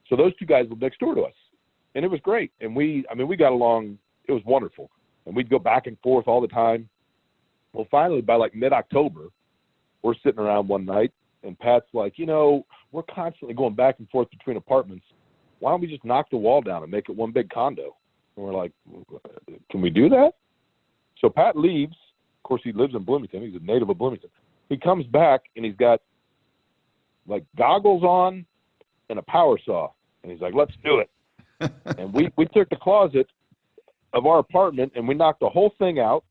so those 2 guys lived next door to us, and it was great. And we got along. It was wonderful. And we'd go back and forth all the time. Well, finally, by like mid-October, we're sitting around one night, and Pat's like, we're constantly going back and forth between apartments. Why don't we just knock the wall down and make it one big condo? And we're like, can we do that? So Pat leaves. Of course, he lives in Bloomington. He's a native of Bloomington. He comes back, and he's got, like, goggles on and a power saw. And he's like, let's do it. And we took the closet of our apartment, and we knocked the whole thing out.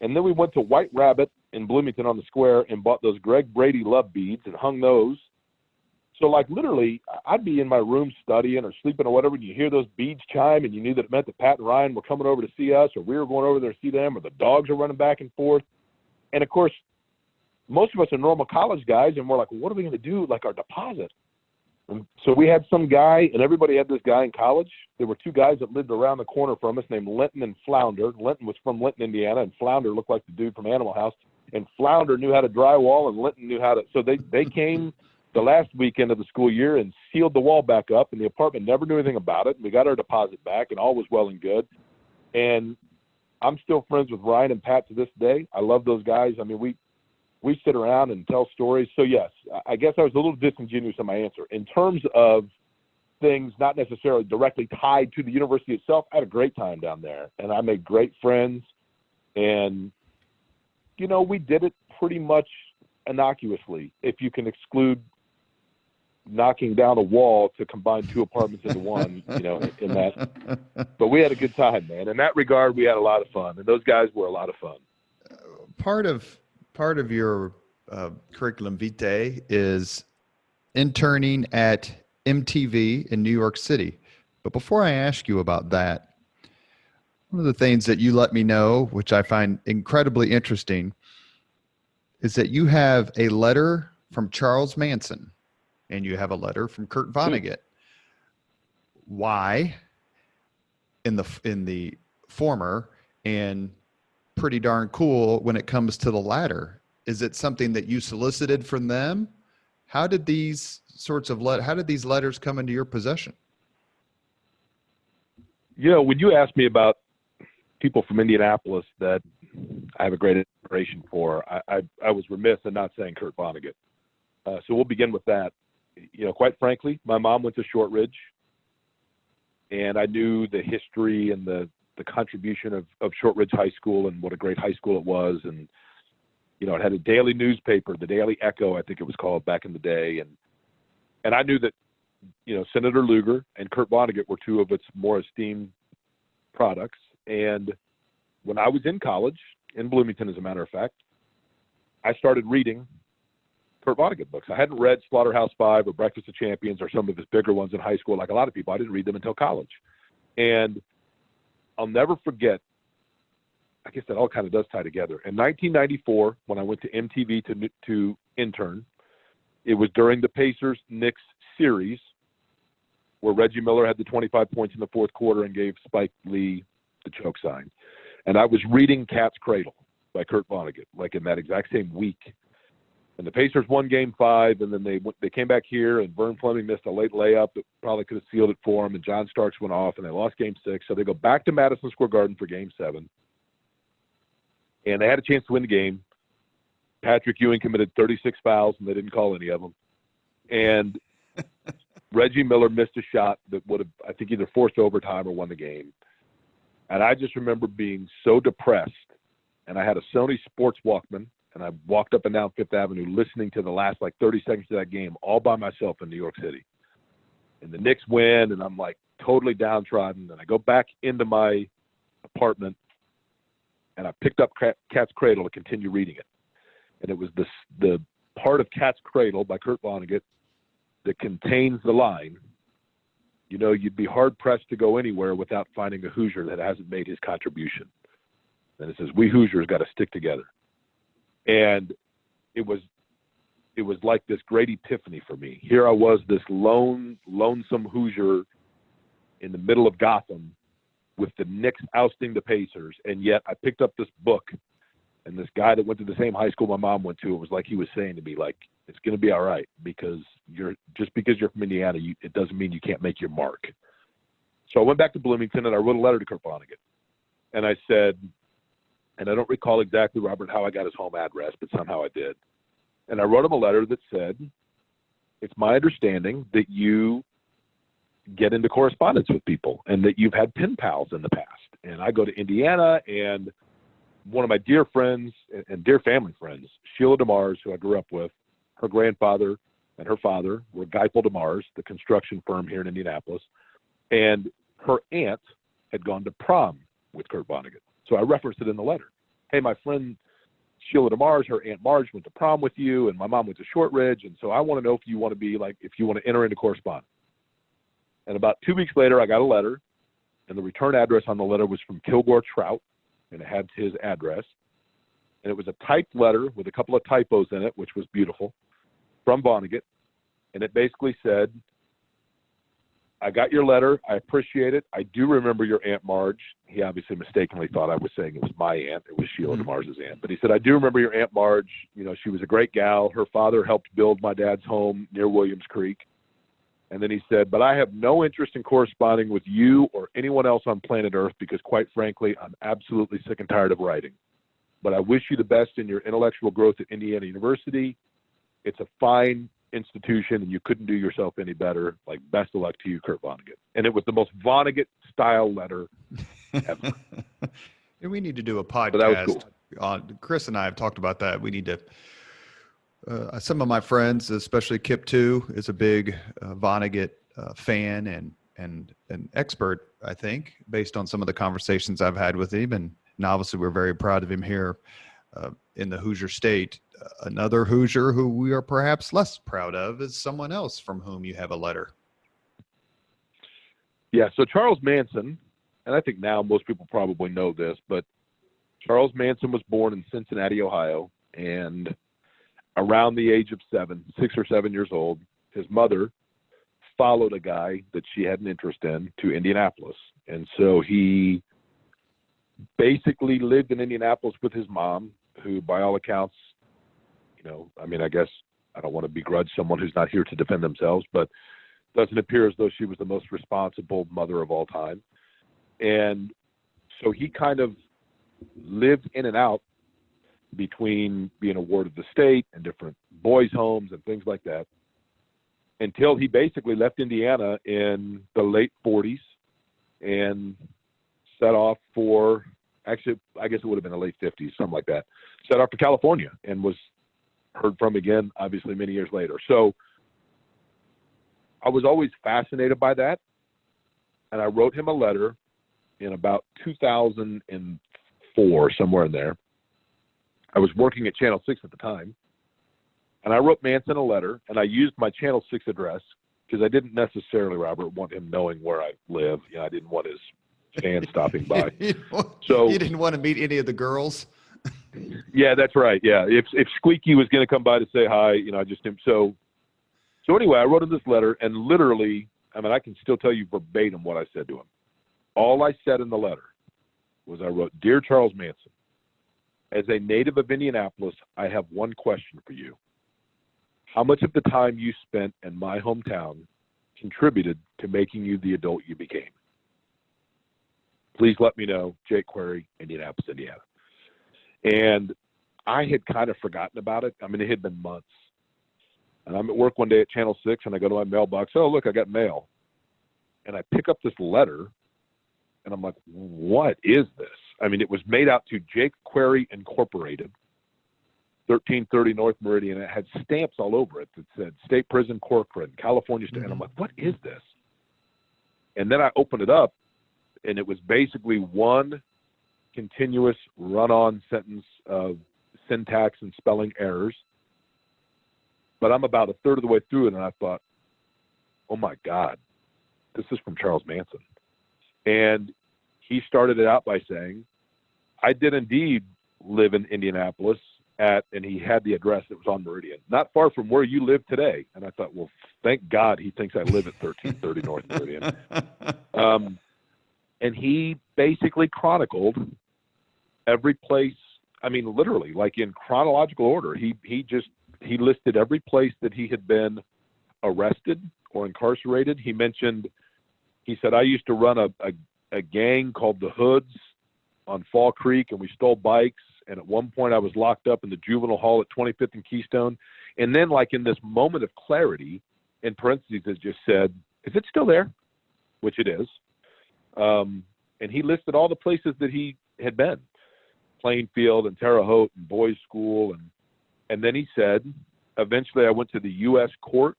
And then we went to White Rabbit in Bloomington on the square and bought those Greg Brady love beads and hung those. So, like, literally, I'd be in my room studying or sleeping or whatever, and you hear those beads chime, and you knew that it meant that Pat and Ryan were coming over to see us, or we were going over there to see them, or the dogs are running back and forth. And, of course, most of us are normal college guys, and we're like, well, what are we going to do, like, our deposit? And so we had some guy, and everybody had this guy in college. There were 2 guys that lived around the corner from us named Linton and Flounder. Linton was from Linton, Indiana, and Flounder looked like the dude from Animal House. And Flounder knew how to drywall, and Linton knew how to – so they came – the last weekend of the school year and sealed the wall back up, and the apartment never knew anything about it. We got our deposit back, and all was well and good. And I'm still friends with Ryan and Pat to this day. I love those guys. I mean, we sit around and tell stories. So yes, I guess I was a little disingenuous in my answer. In terms of things not necessarily directly tied to the university itself, I had a great time down there, and I made great friends. And, we did it pretty much innocuously, if you can exclude knocking down a wall to combine 2 apartments into one, in that. But we had a good time, man. In that regard, we had a lot of fun, and those guys were a lot of fun. Part of your curriculum vitae is interning at MTV in New York City. But before I ask you about that, one of the things that you let me know, which I find incredibly interesting, is that you have a letter from Charles Manson and you have a letter from Kurt Vonnegut. why in the former, and pretty darn cool when it comes to the latter. Is it something that you solicited from them? How did these letters come into your possession? When you asked me about people from Indianapolis that I have a great admiration for, I was remiss in not saying Kurt Vonnegut. So we'll begin with that. Quite frankly, my mom went to Shortridge, and I knew the history and the contribution of Shortridge High School and what a great high school it was. And, it had a daily newspaper, the Daily Echo, I think it was called back in the day. And I knew that, Senator Lugar and Kurt Vonnegut were two of its more esteemed products. And when I was in college, in Bloomington, as a matter of fact, I started reading Kurt Vonnegut books. I hadn't read Slaughterhouse-Five or Breakfast of Champions or some of his bigger ones in high school like a lot of people. I didn't read them until college. And I'll never forget, I guess that all kind of does tie together. In 1994, when I went to MTV to intern, it was during the Pacers-Knicks series where Reggie Miller had the 25 points in the fourth quarter and gave Spike Lee the choke sign. And I was reading Cat's Cradle by Kurt Vonnegut, like in that exact same week. And the Pacers won Game 5, and then they came back here, and Vern Fleming missed a late layup that probably could have sealed it for him, and John Starks went off, and they lost Game 6. So they go back to Madison Square Garden for Game 7. And they had a chance to win the game. Patrick Ewing committed 36 fouls, and they didn't call any of them. And Reggie Miller missed a shot that would have, I think, either forced overtime or won the game. And I just remember being so depressed. And I had a Sony Sports Walkman, and I walked up and down Fifth Avenue listening to the last 30 seconds of that game all by myself in New York City. And the Knicks win, and I'm totally downtrodden. And I go back into my apartment, and I picked up Cat's Cradle to continue reading it. And it was the part of Cat's Cradle by Kurt Vonnegut that contains the line, you'd be hard-pressed to go anywhere without finding a Hoosier that hasn't made his contribution. And it says, we Hoosiers got to stick together. And it was like this great epiphany for me. Here I was, this lonesome Hoosier in the middle of Gotham with the Knicks ousting the Pacers, and yet I picked up this book, and this guy that went to the same high school my mom went to, it was like he was saying to me, it's going to be all right, because just because you're from Indiana, it doesn't mean you can't make your mark. So I went back to Bloomington, and I wrote a letter to Kurt Vonnegut, and I said, and I don't recall exactly, Robert, how I got his home address, but somehow I did. And I wrote him a letter that said, it's my understanding that you get into correspondence with people and that you've had pen pals in the past. And I go to Indiana, and one of my dear friends and dear family friends, Sheila DeMars, who I grew up with, her grandfather and her father were Geipel DeMars, the construction firm here in Indianapolis. And her aunt had gone to prom with Kurt Vonnegut. So I referenced it in the letter. Hey, my friend Sheila DeMars, her Aunt Marge went to prom with you, and my mom went to Shortridge, and so I want to know if you want to be if you want to enter into correspondence. And about 2 weeks later, I got a letter, and the return address on the letter was from Kilgore Trout, and it had his address. And it was a typed letter with a couple of typos in it, which was beautiful, from Vonnegut. And it basically said, I got your letter. I appreciate it. I do remember your Aunt Marge. He obviously mistakenly thought I was saying it was my aunt. It was Sheila DeMars' aunt. But he said, I do remember your Aunt Marge. She was a great gal. Her father helped build my dad's home near Williams Creek. And then he said, but I have no interest in corresponding with you or anyone else on planet Earth because, quite frankly, I'm absolutely sick and tired of writing. But I wish you the best in your intellectual growth at Indiana University. It's a fine institution, and you couldn't do yourself any better. Best of luck to you, Kurt Vonnegut. And it was the most Vonnegut-style letter ever. And we need to do a podcast. So that was cool. Chris and I have talked about that. We need to some of my friends, especially Kip too, is a big Vonnegut fan and an expert, I think, based on some of the conversations I've had with him. And obviously we're very proud of him here in the Hoosier State. Another Hoosier who we are perhaps less proud of is someone else from whom you have a letter. Yeah, so Charles Manson, and I think now most people probably know this, but Charles Manson was born in Cincinnati, Ohio, and around the age of 6 or 7 years old, his mother followed a guy that she had an interest in to Indianapolis. And so he basically lived in Indianapolis with his mom, who by all accounts, I guess I don't want to begrudge someone who's not here to defend themselves, but doesn't appear as though she was the most responsible mother of all time. And so he kind of lived in and out between being a ward of the state and different boys' homes and things like that until he basically left Indiana in the late 40s and set off for, actually, I guess it would have been the late 50s, something like that, set off for California and was heard from again, obviously, many years later. So I was always fascinated by that. And I wrote him a letter in about 2004, somewhere in there. I was working at Channel 6 at the time. And I wrote Manson a letter, and I used my Channel 6 address because I didn't necessarily, Robert, want him knowing where I live. I didn't want his fans stopping by. So you didn't want to meet any of the girls? Yeah, that's right. Yeah. If Squeaky was going to come by to say hi, I just didn't. So anyway, I wrote him this letter, and literally, I can still tell you verbatim what I said to him. All I said in the letter was I wrote, "Dear Charles Manson, as a native of Indianapolis, I have one question for you. How much of the time you spent in my hometown contributed to making you the adult you became? Please let me know. Jake Query, Indianapolis, Indiana." And I had kind of forgotten about it. It had been months. And I'm at work one day at Channel 6, and I go to my mailbox. Oh, look, I got mail. And I pick up this letter, and I'm like, what is this? It was made out to Jake Query Incorporated, 1330 North Meridian. It had stamps all over it that said State Prison Corcoran, California State. And I'm like, what is this? And then I opened it up, and it was basically one continuous run-on sentence of syntax and spelling errors. But I'm about a third of the way through it, and I thought, oh, my God, this is from Charles Manson. And he started it out by saying, I did indeed live in Indianapolis and he had the address that was on Meridian, not far from where you live today. And I thought, well, thank God he thinks I live at 1330 North Meridian. And he basically chronicled every place, literally, like in chronological order. He listed every place that he had been arrested or incarcerated. He said, I used to run a gang called the Hoods on Fall Creek, and we stole bikes. And at one point I was locked up in the juvenile hall at 25th and Keystone. And then, like, in this moment of clarity, in parentheses, it just said, is it still there? Which it is. And he listed all the places that he had been, Plainfield and Terre Haute and Boys School. And then he said, eventually I went to the U.S. court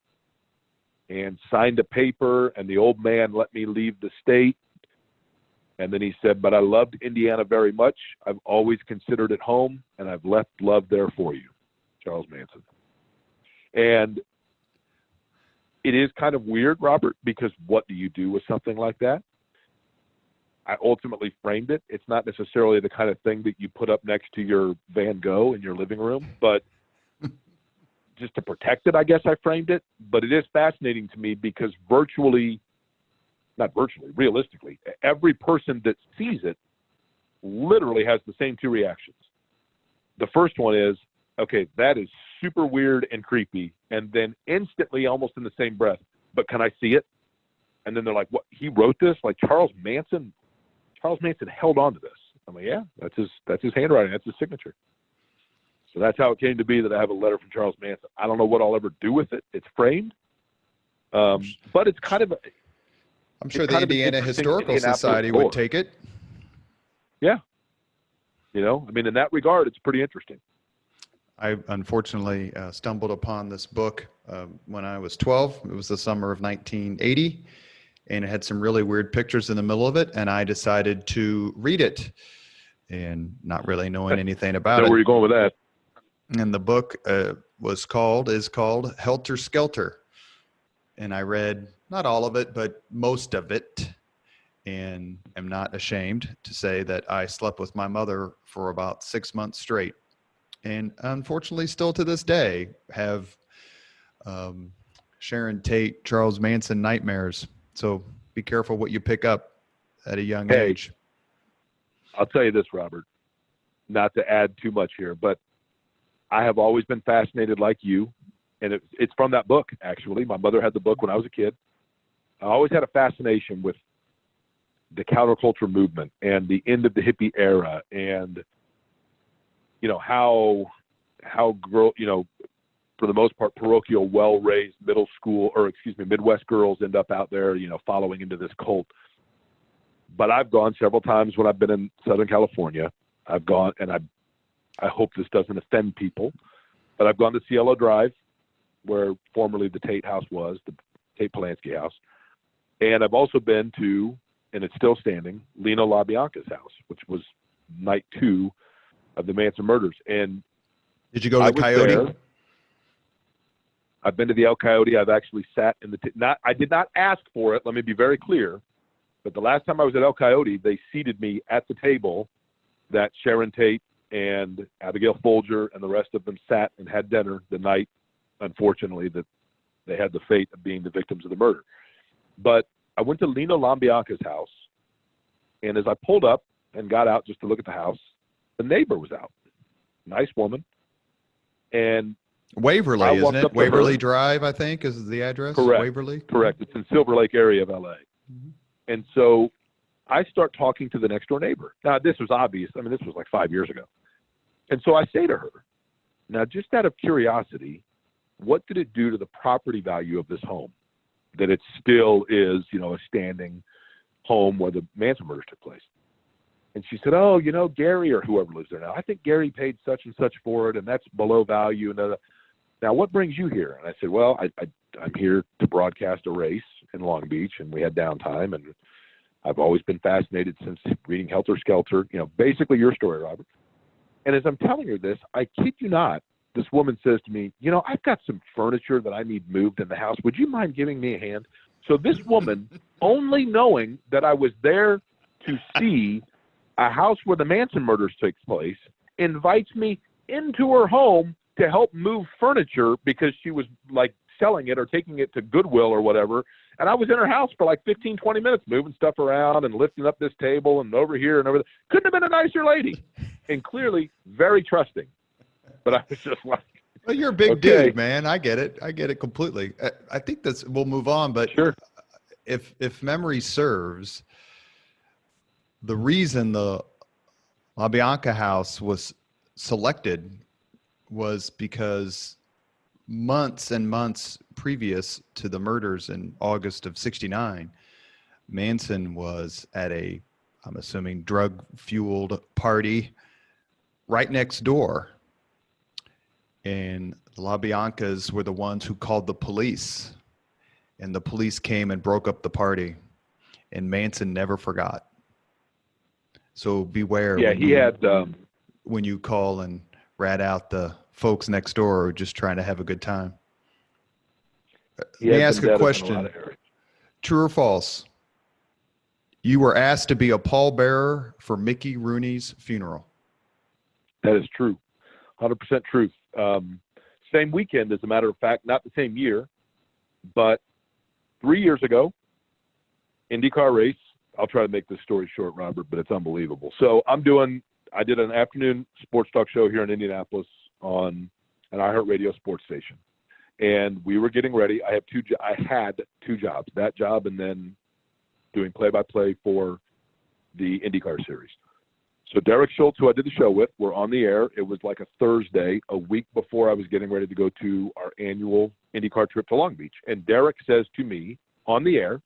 and signed a paper, and the old man let me leave the state. And then he said, but I loved Indiana very much. I've always considered it home, and I've left love there for you, Charles Manson. And it is kind of weird, Robert, because what do you do with something like that? I ultimately framed it. It's not necessarily the kind of thing that you put up next to your Van Gogh in your living room, but just to protect it, I guess I framed it. But it is fascinating to me because realistically, every person that sees it literally has the same two reactions. The first one is, okay, that is super weird and creepy. And then instantly, almost in the same breath, but can I see it? And then they're like, what, he wrote this? Like Charles Manson held on to this. I'm like, yeah, that's his handwriting. That's his signature. So that's how it came to be that I have a letter from Charles Manson. I don't know what I'll ever do with it. It's framed. But it's kind of I'm sure the Indiana Historical Society would take it. Yeah. In that regard, it's pretty interesting. I unfortunately stumbled upon this book when I was 12. It was the summer of 1980, and it had some really weird pictures in the middle of it, and I decided to read it, and not really knowing anything about it. Where are you going with that? And the book is called Helter Skelter. And I read not all of it, but most of it, and am not ashamed to say that I slept with my mother for about 6 months straight. And unfortunately, still to this day, have Sharon Tate, Charles Manson nightmares. So be careful what you pick up at a young Hey, age. I'll tell you this, Robert, not to add too much here, but I have always been fascinated like you. And it's from that book, actually. My mother had the book when I was a kid. I always had a fascination with the counterculture movement and the end of the hippie era, and how for the most part, parochial, well-raised Midwest girls end up out there, following into this cult. But I've gone several times when I've been in Southern California. I've gone, and I hope this doesn't offend people, but I've gone to Cielo Drive, where formerly the Tate house was, the Tate Polanski house. And I've also been to, and it's still standing, Lena LaBianca's house, which was night 2 of the Manson murders. And did you go to the Coyote? There. I've been to the El Coyote. I've actually sat in I did not ask for it. Let me be very clear. But the last time I was at El Coyote, they seated me at the table that Sharon Tate and Abigail Folger and the rest of them sat and had dinner the night, unfortunately, that they had the fate of being the victims of the murder. But I went to Lena LaBianca's house, and as I pulled up and got out just to look at the house, the neighbor was out. Nice woman. And Waverly, isn't it? Waverly Drive, I think, is the address. Correct. Waverly. Correct. It's in Silver Lake area of LA. Mm-hmm. And so I start talking to the next door neighbor. Now, this was obvious. I mean, this was like 5 years ago. And so I say to her, now, just out of curiosity, what did it do to the property value of this home that it still is, a standing home where the Manson murders took place? And she said, oh, Gary or whoever lives there now, I think Gary paid such and such for it, and that's below value. And now, what brings you here? And I said, well, I'm here to broadcast a race in Long Beach, and we had downtime, and I've always been fascinated since reading Helter Skelter, basically your story, Robert. And as I'm telling her this, I kid you not, this woman says to me, I've got some furniture that I need moved in the house. Would you mind giving me a hand? So this woman, only knowing that I was there to see a house where the Manson murders takes place, invites me into her home to help move furniture because she was like selling it or taking it to Goodwill or whatever. And I was in her house for like 15, 20 minutes, moving stuff around and lifting up this table and over here and over there. Couldn't have been a nicer lady, and clearly very trusting. But I was just like, well, you're a big dude, man. I get it completely. I think we'll move on, but sure. If memory serves, the reason the LaBianca house was selected was because months and months previous to the murders in August of '69, Manson was at I'm assuming, drug-fueled party right next door. And the LaBiancas were the ones who called the police. And the police came and broke up the party. And Manson never forgot. So beware. Yeah, when you call and rat out the folks next door who are just trying to have a good time. Let me ask a question. True or false? You were asked to be a pallbearer for Mickey Rooney's funeral. That is true. 100% truth. Same weekend, as a matter of fact, not the same year, but 3 years ago, IndyCar race. I'll try to make this story short, Robert, but it's unbelievable. So I did an afternoon sports talk show here in Indianapolis on an iHeartRadio sports station. And we were getting ready. I had two jobs, that job and then doing play-by-play for the IndyCar series. So Derek Schultz, who I did the show with, were on the air. It was like a Thursday, a week before I was getting ready to go to our annual IndyCar trip to Long Beach. And Derek says to me on the air,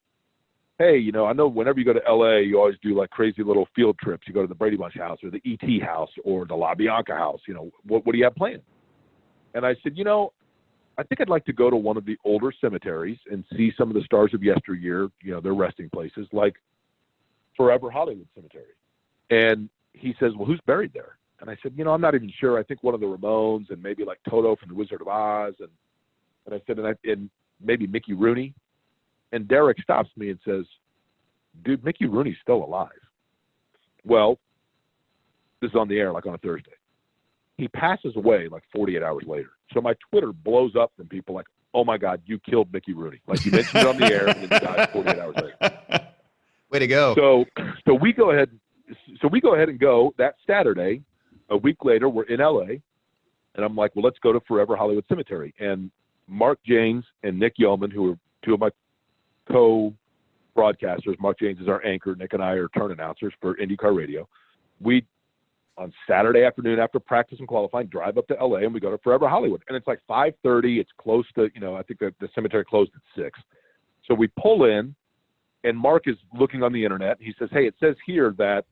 hey, I know whenever you go to LA, you always do like crazy little field trips. You go to the Brady Bunch house or the ET house or the LaBianca house. What do you have planned? And I said, I think I'd like to go to one of the older cemeteries and see some of the stars of yesteryear, their resting places, like Forever Hollywood Cemetery. And he says, well, who's buried there? And I said, I'm not even sure. I think one of the Ramones and maybe like Toto from The Wizard of Oz. And I said, and maybe Mickey Rooney. And Derek stops me and says, dude, Mickey Rooney's still alive. Well, this is on the air, like on a Thursday. He passes away like 48 hours later. So my Twitter blows up from people like, oh my God, you killed Mickey Rooney. Like, you mentioned it on the air, and then you died 48 hours later. Way to go. So we go ahead. So we go ahead and go that Saturday. A week later, we're in LA, and I'm like, well, let's go to Forever Hollywood Cemetery. And Mark Janes and Nick Yeoman, who are two of my co-broadcasters. Mark Janes is our anchor. Nick and I are turn announcers for IndyCar Radio. We, on Saturday afternoon after practice and qualifying, drive up to LA, and we go to Forever Hollywood. And it's like 5:30. It's close to, I think the cemetery closed at 6. So we pull in, and Mark is looking on the internet. He says, hey, it says here that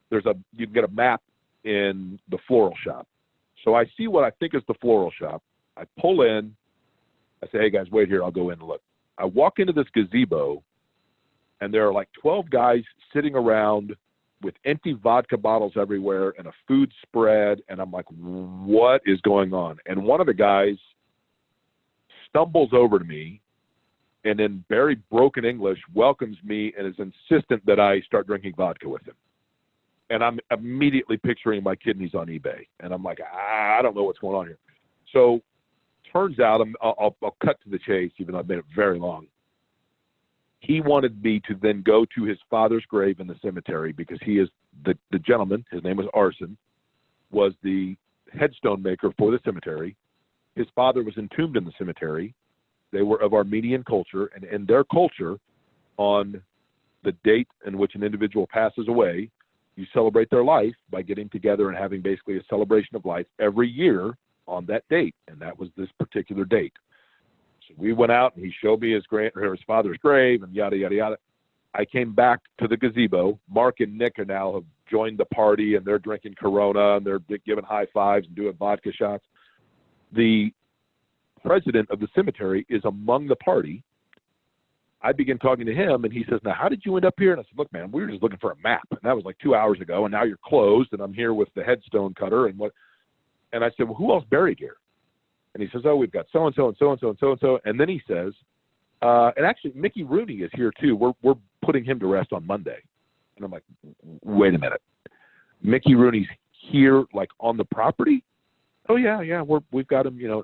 you can get a map in the floral shop. So I see what I think is the floral shop. I pull in. I say, hey, guys, wait here. I'll go in and look. I walk into this gazebo, and there are like 12 guys sitting around with empty vodka bottles everywhere and a food spread. And I'm like, what is going on? And one of the guys stumbles over to me and in very broken English welcomes me and is insistent that I start drinking vodka with him. And I'm immediately picturing my kidneys on eBay. And I'm like, I don't know what's going on here. So turns out, I'll cut to the chase, even though I've made it very long. He wanted me to then go to his father's grave in the cemetery because he is the gentleman, his name was Arson, was the headstone maker for the cemetery. His father was entombed in the cemetery. They were of Armenian culture, and in their culture, on the date in which an individual passes away, you celebrate their life by getting together and having basically a celebration of life every year on that date, and that was this particular date. So we went out, and he showed me his father's grave, and yada, yada, yada. I came back to the gazebo. Mark and Nick are now have joined the party, and they're drinking Corona, and they're giving high fives and doing vodka shots. The president of the cemetery is among the party. I begin talking to him, and he says, now, how did you end up here? And I said, look, man, we were just looking for a map, and that was like 2 hours ago, and now you're closed, and I'm here with the headstone cutter, and what? And I said, well, who else buried here? And he says, oh, we've got so-and-so and so-and-so and so-and-so. And then he says, and actually, Mickey Rooney is here too. We're putting him to rest on Monday. And I'm like, wait a minute. Mickey Rooney's here, like, on the property? Oh, yeah, we've got him,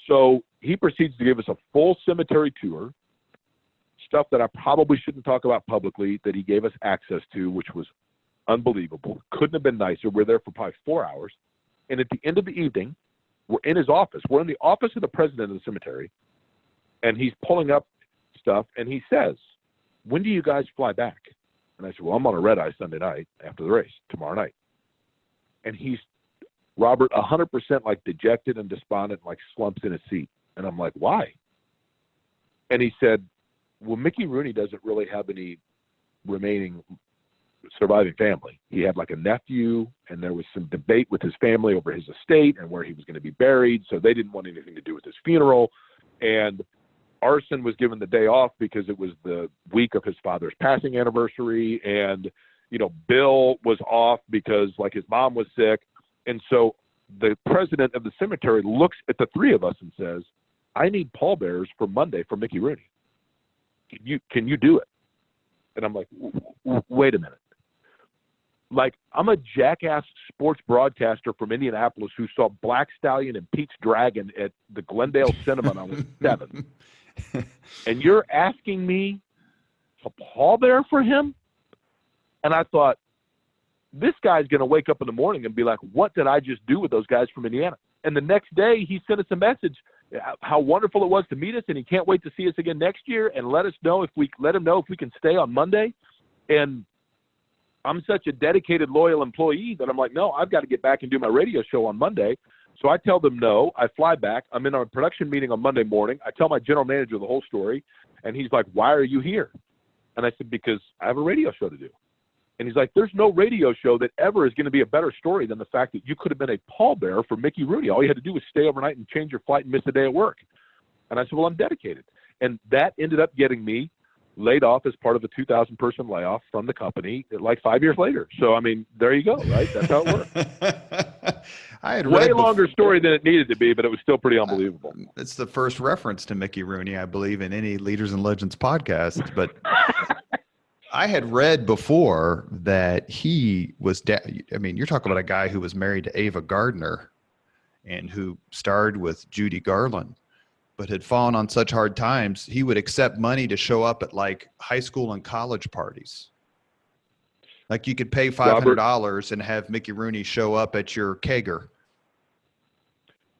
So he proceeds to give us a full cemetery tour, stuff that I probably shouldn't talk about publicly that he gave us access to, which was unbelievable. Couldn't have been nicer. We're there for probably 4 hours. And at the end of the evening, we're in his office. We're in the office of the president of the cemetery, and he's pulling up stuff, and he says, when do you guys fly back? And I said, well, I'm on a red-eye Sunday night after the race, tomorrow night. And he's, Robert, 100% like dejected and despondent, like slumps in his seat. And I'm like, why? And he said, well, Mickey Rooney doesn't really have any remaining surviving family. He had like a nephew, and there was some debate with his family over his estate and where he was going to be buried, so they didn't want anything to do with his funeral. And Arson was given the day off because it was the week of his father's passing anniversary, and Bill was off because like his mom was sick. And so the president of the cemetery looks at the three of us and says, I need pallbearers for Monday for Mickey Rooney. Can you do it? And I'm like, wait a minute. Like, I'm a jackass sports broadcaster from Indianapolis who saw Black Stallion and Pete's Dragon at the Glendale Cinema when I was 7. And you're asking me to pallbearer for him? And I thought, this guy's going to wake up in the morning and be like, what did I just do with those guys from Indiana? And the next day he sent us a message how wonderful it was to meet us, and he can't wait to see us again next year, and let him know if we can stay on Monday. And I'm such a dedicated, loyal employee that I'm like, no, I've got to get back and do my radio show on Monday. So I tell them no. I fly back. I'm in a production meeting on Monday morning. I tell my general manager the whole story, and he's like, why are you here? And I said, because I have a radio show to do. And he's like, there's no radio show that ever is going to be a better story than the fact that you could have been a pallbearer for Mickey Rooney. All you had to do was stay overnight and change your flight and miss a day at work. And I said, well, I'm dedicated. And that ended up getting me laid off as part of a 2,000-person layoff from the company like 5 years later. So, I mean, there you go, right? That's how it worked. I had way longer story than it needed to be, but it was still pretty unbelievable. It's the first reference to Mickey Rooney, I believe, in any Leaders and Legends podcast. But I had read before that he was, you're talking about a guy who was married to Ava Gardner and who starred with Judy Garland. but had fallen on such hard times, he would accept money to show up at like high school and college parties. Like you could pay $500 and have Mickey Rooney show up at your kegger.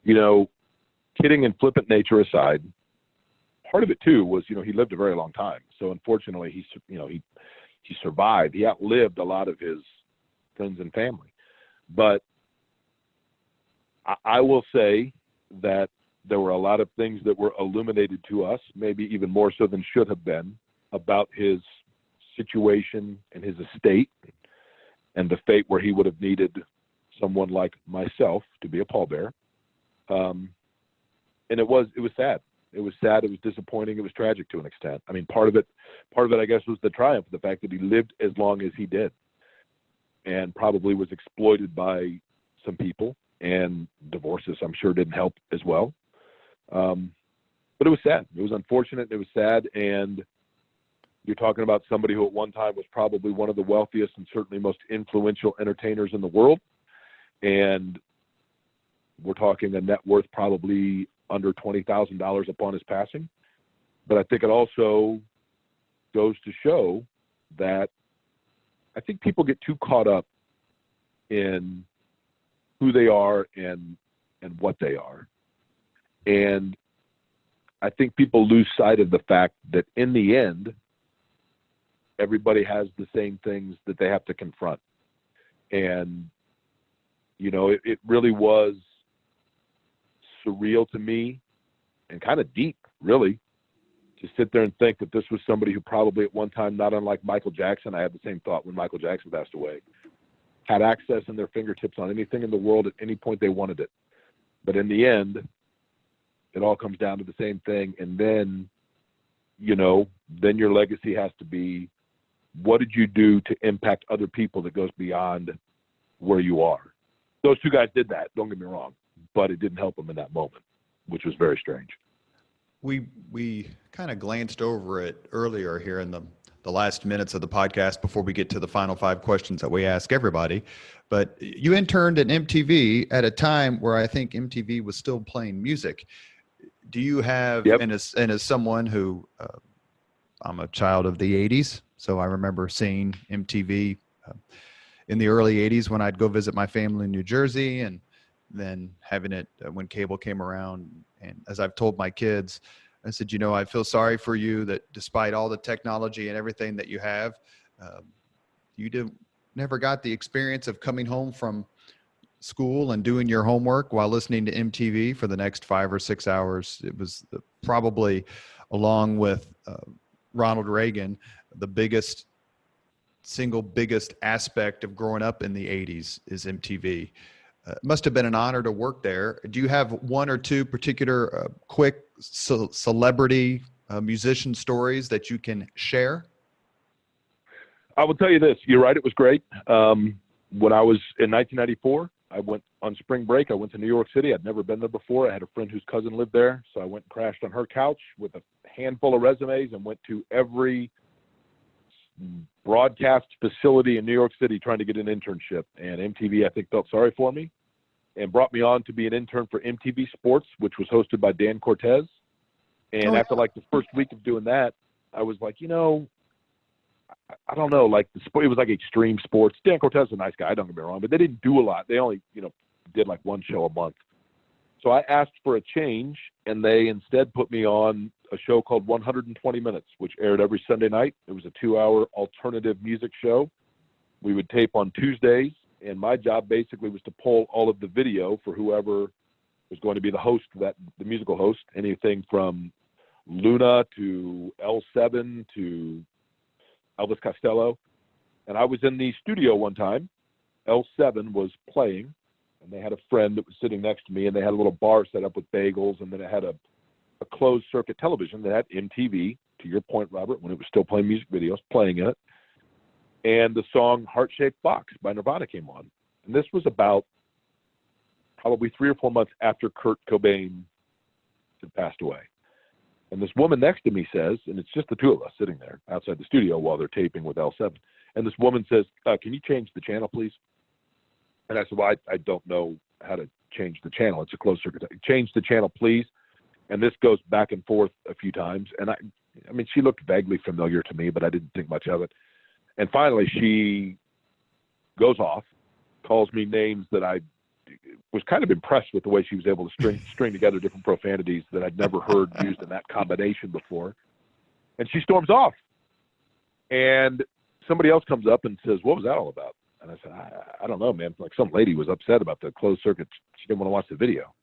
You know, kidding and flippant nature aside, part of it too was, you know, he lived a very long time. So unfortunately, he survived. He outlived a lot of his friends and family. But I will say that there were a lot of things that were illuminated to us, maybe even more so than should have been, about his situation and his estate and the fate where he would have needed someone like myself to be a pallbearer. And it was sad. It was sad. It was disappointing. It was tragic to an extent. I mean, part of it, I guess, was the triumph, the fact that he lived as long as he did, and probably was exploited by some people, and divorces, I'm sure, didn't help as well. But it was sad. It was unfortunate. It was sad. And you're talking about somebody who at one time was probably one of the wealthiest and certainly most influential entertainers in the world. And we're talking a net worth probably under $20,000 upon his passing. But I think it also goes to show that I think people get too caught up in who they are and what they are. And I think people lose sight of the fact that in the end, everybody has the same things that they have to confront. And, you know, it really was surreal to me and kind of deep, really, to sit there and think that this was somebody who probably at one time, not unlike Michael Jackson, I had the same thought when Michael Jackson passed away, had access in their fingertips on anything in the world at any point they wanted it. But in the end, it all comes down to the same thing. And then, you know, then your legacy has to be, what did you do to impact other people that goes beyond where you are? Those two guys did that, don't get me wrong, but it didn't help them in that moment, which was very strange. We kind of glanced over it earlier here in the last minutes of the podcast before we get to the final 5 questions that we ask everybody. But you interned at MTV at a time where I think MTV was still playing music. Do you have, Yep. and as someone who, I'm a child of the 80s, so I remember seeing MTV in the early 80s when I'd go visit my family in New Jersey, and then having it when cable came around. And as I've told my kids, I said, you know, I feel sorry for you that despite all the technology and everything that you have, you never got the experience of coming home from school and doing your homework while listening to MTV for the next 5 or 6 hours. It was probably, along with Ronald Reagan, the single biggest aspect of growing up in the 80s is MTV. It must have been an honor to work there. Do you have 1 or 2 particular quick celebrity musician stories that you can share? I will tell you this. You're right. It was great. When I was in 1994, I went on spring break. I went to New York City. I'd never been there before. I had a friend whose cousin lived there. So I went and crashed on her couch with a handful of resumes and went to every broadcast facility in New York City trying to get an internship. And MTV, I think, felt sorry for me and brought me on to be an intern for MTV Sports, which was hosted by Dan Cortez. And after like the first week of doing that, I was like, you know, I don't know, like it was like extreme sports. Dan Cortez is a nice guy, don't get me wrong, but they didn't do a lot. They only, you know, did like 1 show a month. So I asked for a change, and they instead put me on a show called 120 Minutes, which aired every Sunday night. It was a 2-hour alternative music show. We would tape on Tuesdays, and my job basically was to pull all of the video for whoever was going to be the host, the musical host, anything from Luna to L7 to Elvis Costello. And I was in the studio one time. L7 was playing, and they had a friend that was sitting next to me, and they had a little bar set up with bagels, and then it had a closed circuit television that had MTV, to your point, Robert, when it was still playing music videos, playing it. And the song Heart-Shaped Box by Nirvana came on. And this was about probably 3 or 4 months after Kurt Cobain had passed away. And this woman next to me says, and it's just the two of us sitting there outside the studio while they're taping with L7. And this woman says, can you change the channel, please? And I said, well, I don't know how to change the channel. It's a closed circuit. Change the channel, please. And this goes back and forth a few times. And I mean, she looked vaguely familiar to me, but I didn't think much of it. And finally, she goes off, calls me names that I was kind of impressed with the way she was able to string together different profanities that I'd never heard used in that combination before. And she storms off. And somebody else comes up and says, "What was that all about?" And I said, I don't know, man. Like, some lady was upset about the closed circuit. She didn't want to watch the video.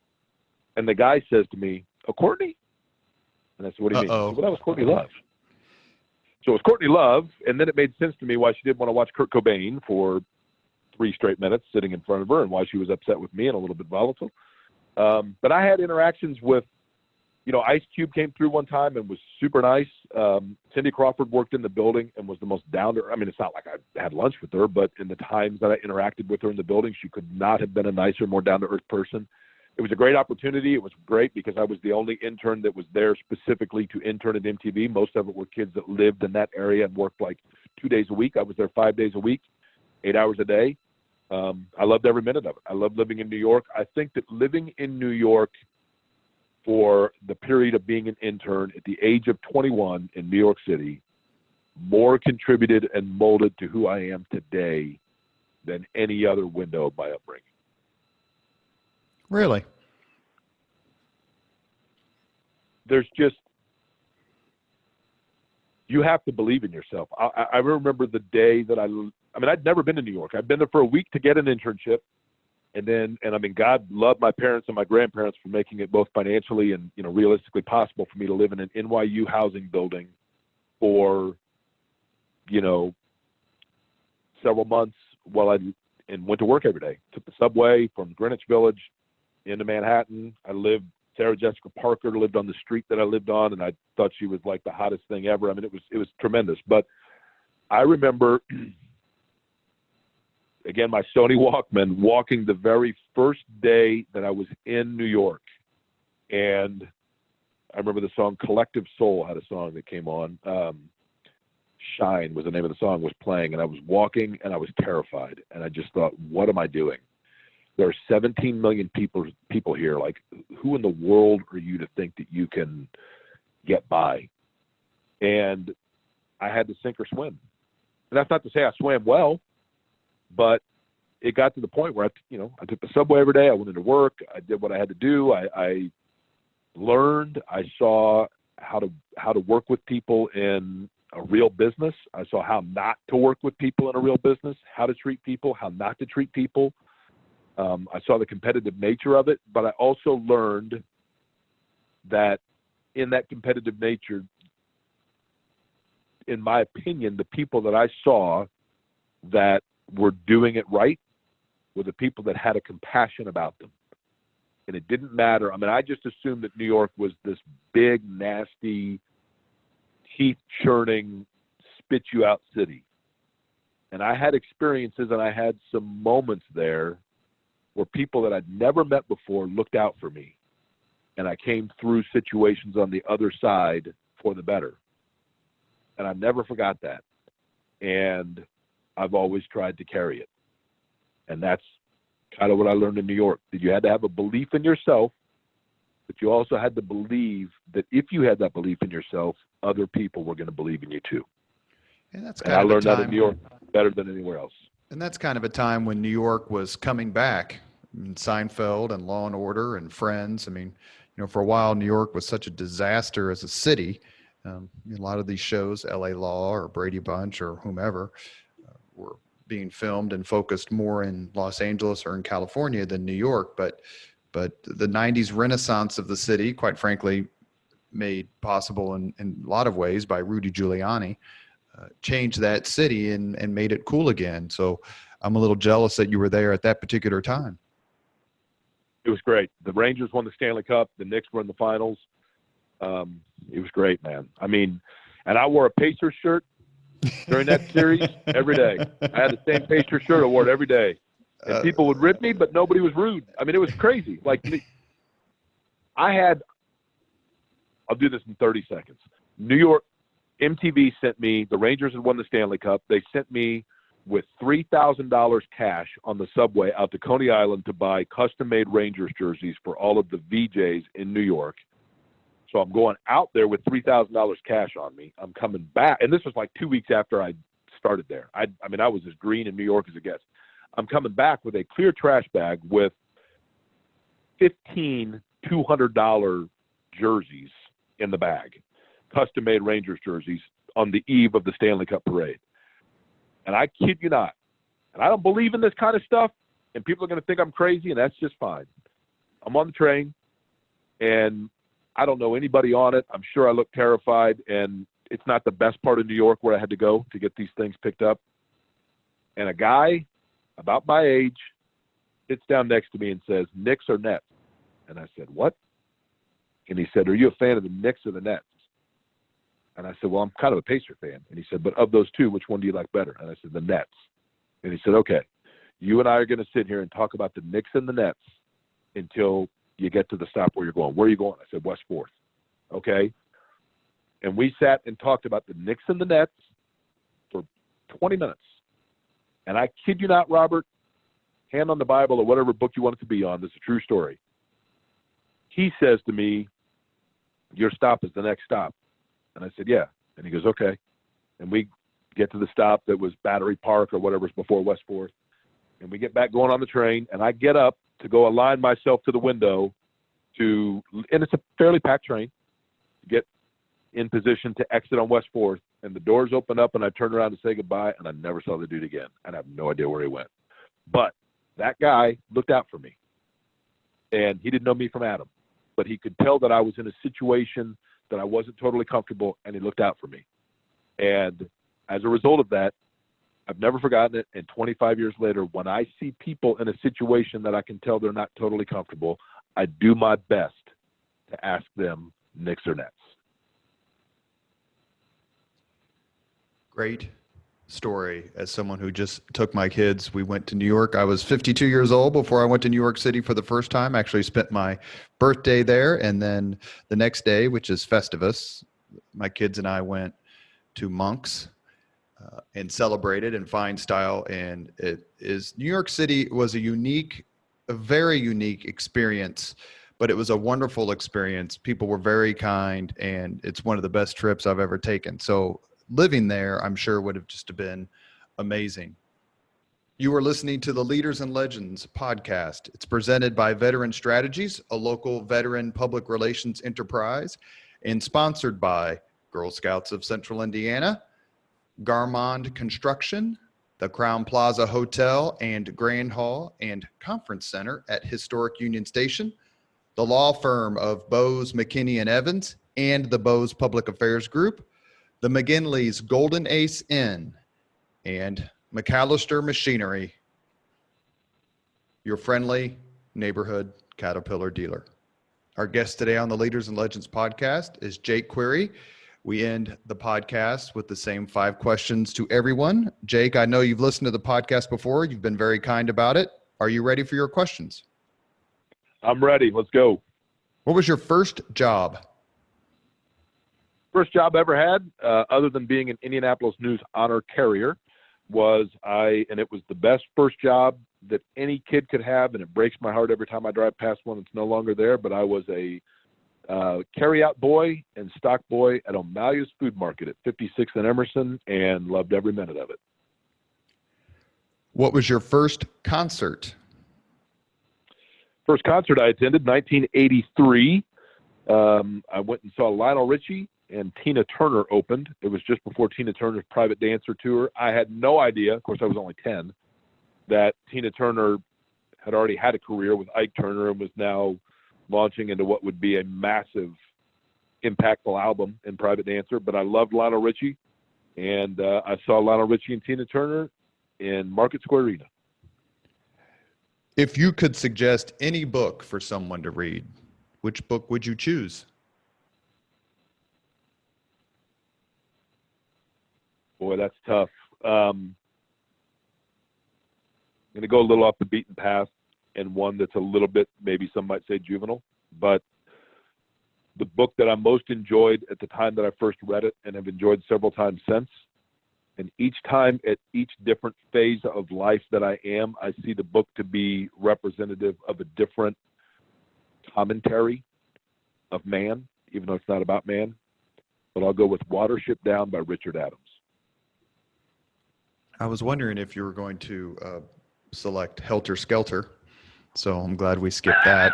And the guy says to me, "Oh, Courtney?" And I said, "What do you mean?" He said, "Well, that was Courtney Love." So it was Courtney Love, and then it made sense to me why she didn't want to watch Kurt Cobain for 3 straight minutes sitting in front of her, and why she was upset with me and a little bit volatile. But I had interactions with, Ice Cube came through one time and was super nice. Cindy Crawford worked in the building and was the most it's not like I had lunch with her, but in the times that I interacted with her in the building, she could not have been a nicer, more down-to-earth person. It was a great opportunity. It was great because I was the only intern that was there specifically to intern at MTV. Most of it were kids that lived in that area and worked like 2 days a week. I was there 5 days a week, 8 hours a day. I loved every minute of it. I loved living in New York. I think that living in New York for the period of being an intern at the age of 21 in New York City more contributed and molded to who I am today than any other window of my upbringing. Really? There's just, you have to believe in yourself. I remember the day that I'd never been to New York. I'd been there for a week to get an internship. And God loved my parents and my grandparents for making it both financially and, realistically possible for me to live in an NYU housing building for, several months while and went to work every day. Took the subway from Greenwich Village into Manhattan. Sarah Jessica Parker lived on the street that I lived on, and I thought she was like the hottest thing ever. I mean, it was tremendous. But I remember, again, my Sony Walkman, walking the very first day that I was in New York. And I remember the song Collective Soul had a song that came on. Shine was the name of the song, was playing, and I was walking and I was terrified. And I just thought, what am I doing? There are 17 million people here. Like, who in the world are you to think that you can get by? And I had to sink or swim. And that's not to say I swam well, but it got to the point where I took the subway every day. I went into work. I did what I had to do. I learned. I saw how to work with people in a real business. I saw how not to work with people in a real business, how to treat people, how not to treat people. I saw the competitive nature of it, but I also learned that in that competitive nature, in my opinion, the people that I saw that were doing it right were the people that had a compassion about them. And it didn't matter. I just assumed that New York was this big, nasty, teeth-churning, spit-you-out city. And I had experiences and I had some moments there where people that I'd never met before looked out for me. And I came through situations on the other side for the better. And I never forgot that. And I've always tried to carry it. And that's kind of what I learned in New York, that you had to have a belief in yourself, but you also had to believe that if you had that belief in yourself, other people were going to believe in you too. And I learned that in New York better than anywhere else. And that's kind of a time when New York was coming back. Seinfeld and Law and Order and Friends. For a while, New York was such a disaster as a city. A lot of these shows, LA Law or Brady Bunch or whomever, were being filmed and focused more in Los Angeles or in California than New York. But the 90s renaissance of the city, quite frankly, made possible in a lot of ways by Rudy Giuliani, changed that city and made it cool again. So I'm a little jealous that you were there at that particular time. It was great. The Rangers won the Stanley Cup. The Knicks were in the finals. It was great, man. And I wore a Pacers shirt during that series every day. I had the same Pacers shirt. I wore it every day. And people would rip me, but nobody was rude. It was crazy. I'll do this in 30 seconds. New York, MTV sent me, the Rangers had won the Stanley Cup. They sent me with $3,000 cash on the subway out to Coney Island to buy custom-made Rangers jerseys for all of the VJs in New York. So I'm going out there with $3,000 cash on me. I'm coming back, and this was like 2 weeks after I started there. I mean, I was as green in New York as it gets. I'm coming back with a clear trash bag with 15 $200 jerseys in the bag, custom-made Rangers jerseys on the eve of the Stanley Cup parade. And I kid you not, and I don't believe in this kind of stuff, and people are going to think I'm crazy, and that's just fine. I'm on the train, and I don't know anybody on it. I'm sure I look terrified, and it's not the best part of New York where I had to go to get these things picked up. And a guy about my age sits down next to me and says, Knicks or Nets? And I said, what? And he said, are you a fan of the Knicks or the Nets? And I said, well, I'm kind of a Pacer fan. And he said, but of those two, which one do you like better? And I said, the Nets. And he said, okay, you and I are going to sit here and talk about the Knicks and the Nets until you get to the stop where you're going. Where are you going? I said, West 4th. Okay. And we sat and talked about the Knicks and the Nets for 20 minutes. And I kid you not, Robert, hand on the Bible or whatever book you want it to be on, this is a true story. He says to me, your stop is the next stop. And I said, yeah. And he goes, okay. And we get to the stop that was Battery Park or whatever's before West 4th. And we get back going on the train, and I get up to go align myself to the window and it's a fairly packed train, to get in position to exit on West 4th. And the doors open up, and I turned around to say goodbye, and I never saw the dude again. And I have no idea where he went. But that guy looked out for me. And he didn't know me from Adam. But he could tell that I was in a situation that I wasn't totally comfortable, and he looked out for me. And as a result of that, I've never forgotten it. And 25 years later, when I see people in a situation that I can tell they're not totally comfortable, I do my best to ask them Knicks or Nets. Great story. As someone who just took my kids, we went to New York. I was 52 years old before I went to New York City for the first time. Actually spent my birthday there. And then the next day, which is Festivus, my kids and I went to Monk's and celebrated in fine style. And New York City was a very unique experience, but it was a wonderful experience. People were very kind, and it's one of the best trips I've ever taken. So living there, I'm sure, would have just been amazing. You are listening to the Leaders and Legends podcast. It's presented by Veteran Strategies, a local veteran public relations enterprise, and sponsored by Girl Scouts of Central Indiana, Garmong Construction, the Crowne Plaza Hotel and Grand Hall and Conference Center at Historic Union Station, the law firm of Bose McKinney Evans and the Bose Public Affairs Group, the McGinley's Golden Ace Inn, and MacAllister Machinery, your friendly neighborhood Caterpillar dealer. Our guest today on the Leaders and Legends podcast is Jake Query. We end the podcast with the same 5 questions to everyone. Jake, I know you've listened to the podcast before. You've been very kind about it. Are you ready for your questions? I'm ready. Let's go. What was your first job? First job I ever had, other than being an Indianapolis News honor carrier, and it was the best first job that any kid could have, and it breaks my heart every time I drive past one that's no longer there, but I was a carry-out boy and stock boy at O'Malley's Food Market at 56th and Emerson, and loved every minute of it. What was your first concert? First concert I attended, 1983. I went and saw Lionel Richie and Tina Turner opened. It was just before Tina Turner's Private Dancer tour. I had no idea, of course I was only 10, that Tina Turner had already had a career with Ike Turner and was now launching into what would be a massive, impactful album in Private Dancer. But I loved Lionel Richie, and I saw Lionel Richie and Tina Turner in Market Square Arena. If you could suggest any book for someone to read, which book would you choose? Boy, that's tough. I'm going to go a little off the beaten path, and one that's a little bit, maybe some might say juvenile, but the book that I most enjoyed at the time that I first read it and have enjoyed several times since, and each time at each different phase of life that I am, I see the book to be representative of a different commentary of man. even though it's not about man. But I'll go with Watership Down by Richard Adams. I was wondering if you were going to select Helter Skelter, so I'm glad we skipped that.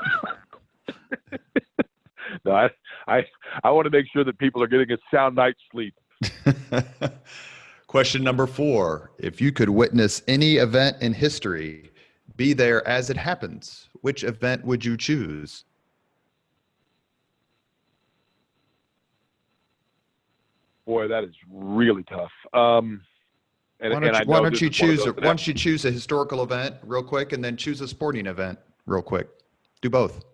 No, I want to make sure that people are getting a sound night's sleep. Question number 4. If you could witness any event in history, be there as it happens, which event would you choose? Boy, that is really tough. Why don't you choose a historical event real quick and then choose a sporting event real quick? Do both.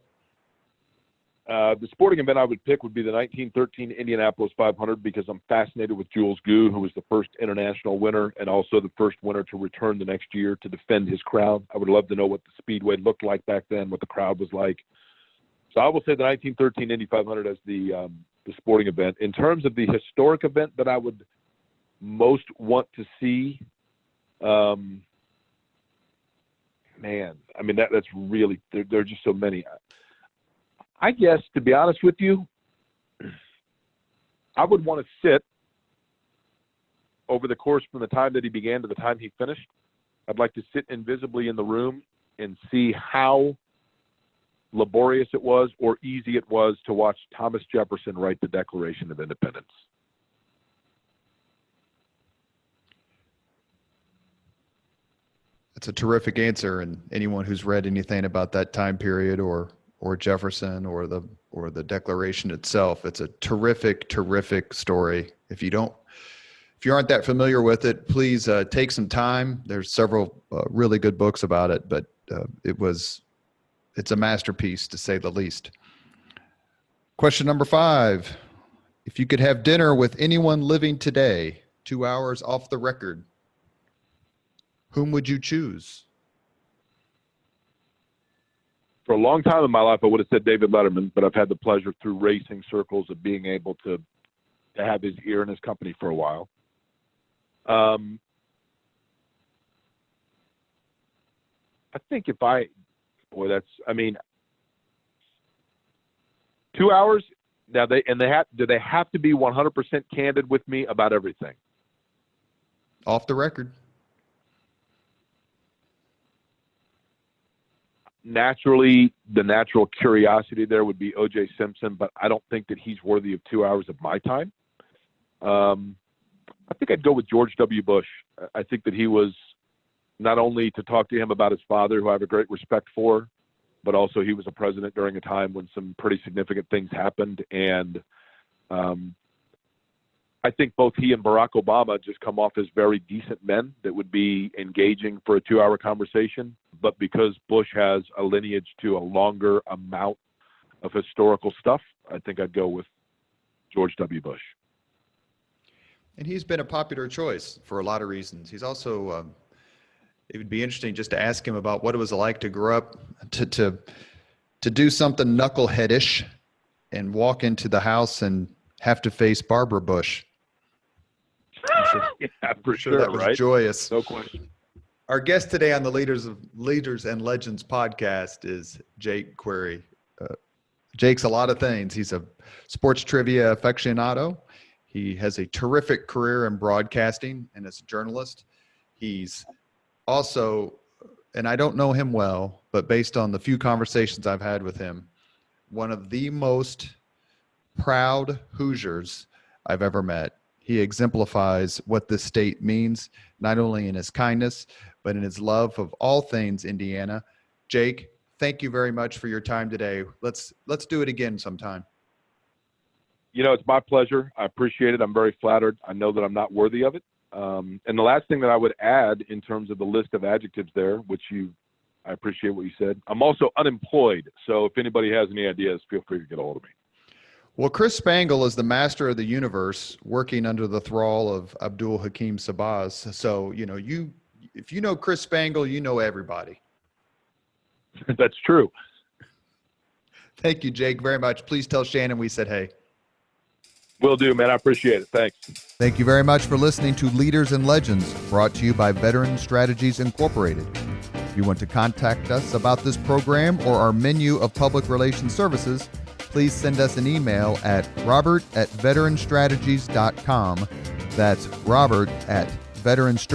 The sporting event I would pick would be the 1913 Indianapolis 500 because I'm fascinated with Jules Gu, who was the first international winner and also the first winner to return the next year to defend his crown. I would love to know what the Speedway looked like back then, what the crowd was like. So I will say the 1913 Indy 500 as the sporting event. In terms of the historic event that I would most want to see, man, I mean, that's really, there are just so many. I guess, to be honest with you, I would want to sit over the course from the time that he began to the time he finished. I'd like to sit invisibly in the room and see how laborious it was or easy it was to watch Thomas Jefferson write the Declaration of Independence. That's a terrific answer, and anyone who's read anything about that time period or Jefferson or the Declaration itself, it's a terrific story. If you aren't that familiar with it, please take some time. There's several really good books about it, but it's a masterpiece to say the least. Question number 5. If you could have dinner with anyone living today, 2 hours off the record, whom would you choose? For a long time in my life, I would have said David Letterman, but I've had the pleasure through racing circles of being able to have his ear in his company for a while. I think 2 hours. Now do they have to be 100% candid with me about everything? Off the record. Naturally, the natural curiosity there would be O.J. Simpson, but I don't think that he's worthy of 2 hours of my time. I think I'd go with George W. Bush. I think that he was not only to talk to him about his father, who I have a great respect for, but also he was a president during a time when some pretty significant things happened. And I think both he and Barack Obama just come off as very decent men that would be engaging for a 2-hour conversation. But because Bush has a lineage to a longer amount of historical stuff, I think I'd go with George W. Bush. And he's been a popular choice for a lot of reasons. He's also, it would be interesting just to ask him about what it was like to grow up, to do something knuckleheadish and walk into the house and have to face Barbara Bush. Yeah, for sure. That was right? Joyous. No question. Our guest today on the Leaders and Legends podcast is Jake Query. Jake's a lot of things. He's a sports trivia aficionado. He has a terrific career in broadcasting and as a journalist. He's also, and I don't know him well, but based on the few conversations I've had with him, one of the most proud Hoosiers I've ever met. He exemplifies what this state means, not only in his kindness, but in his love of all things Indiana. Jake, thank you very much for your time today. Let's do it again sometime. It's my pleasure. I appreciate it. I'm very flattered. I know that I'm not worthy of it. And the last thing that I would add in terms of the list of adjectives there, I appreciate what you said. I'm also unemployed. So if anybody has any ideas, feel free to get a hold of me. Well, Chris Spangle is the master of the universe working under the thrall of Abdul Hakim Sabaz. So, if you know Chris Spangle, you know everybody. That's true. Thank you, Jake, very much. Please tell Shannon we said hey. Will do, man. I appreciate it. Thanks. Thank you very much for listening to Leaders and Legends, brought to you by Veteran Strategies Incorporated. If you want to contact us about this program or our menu of public relations services, please send us an email at robert@veteranstrategies.com. That's robert@veteranstrategies.com.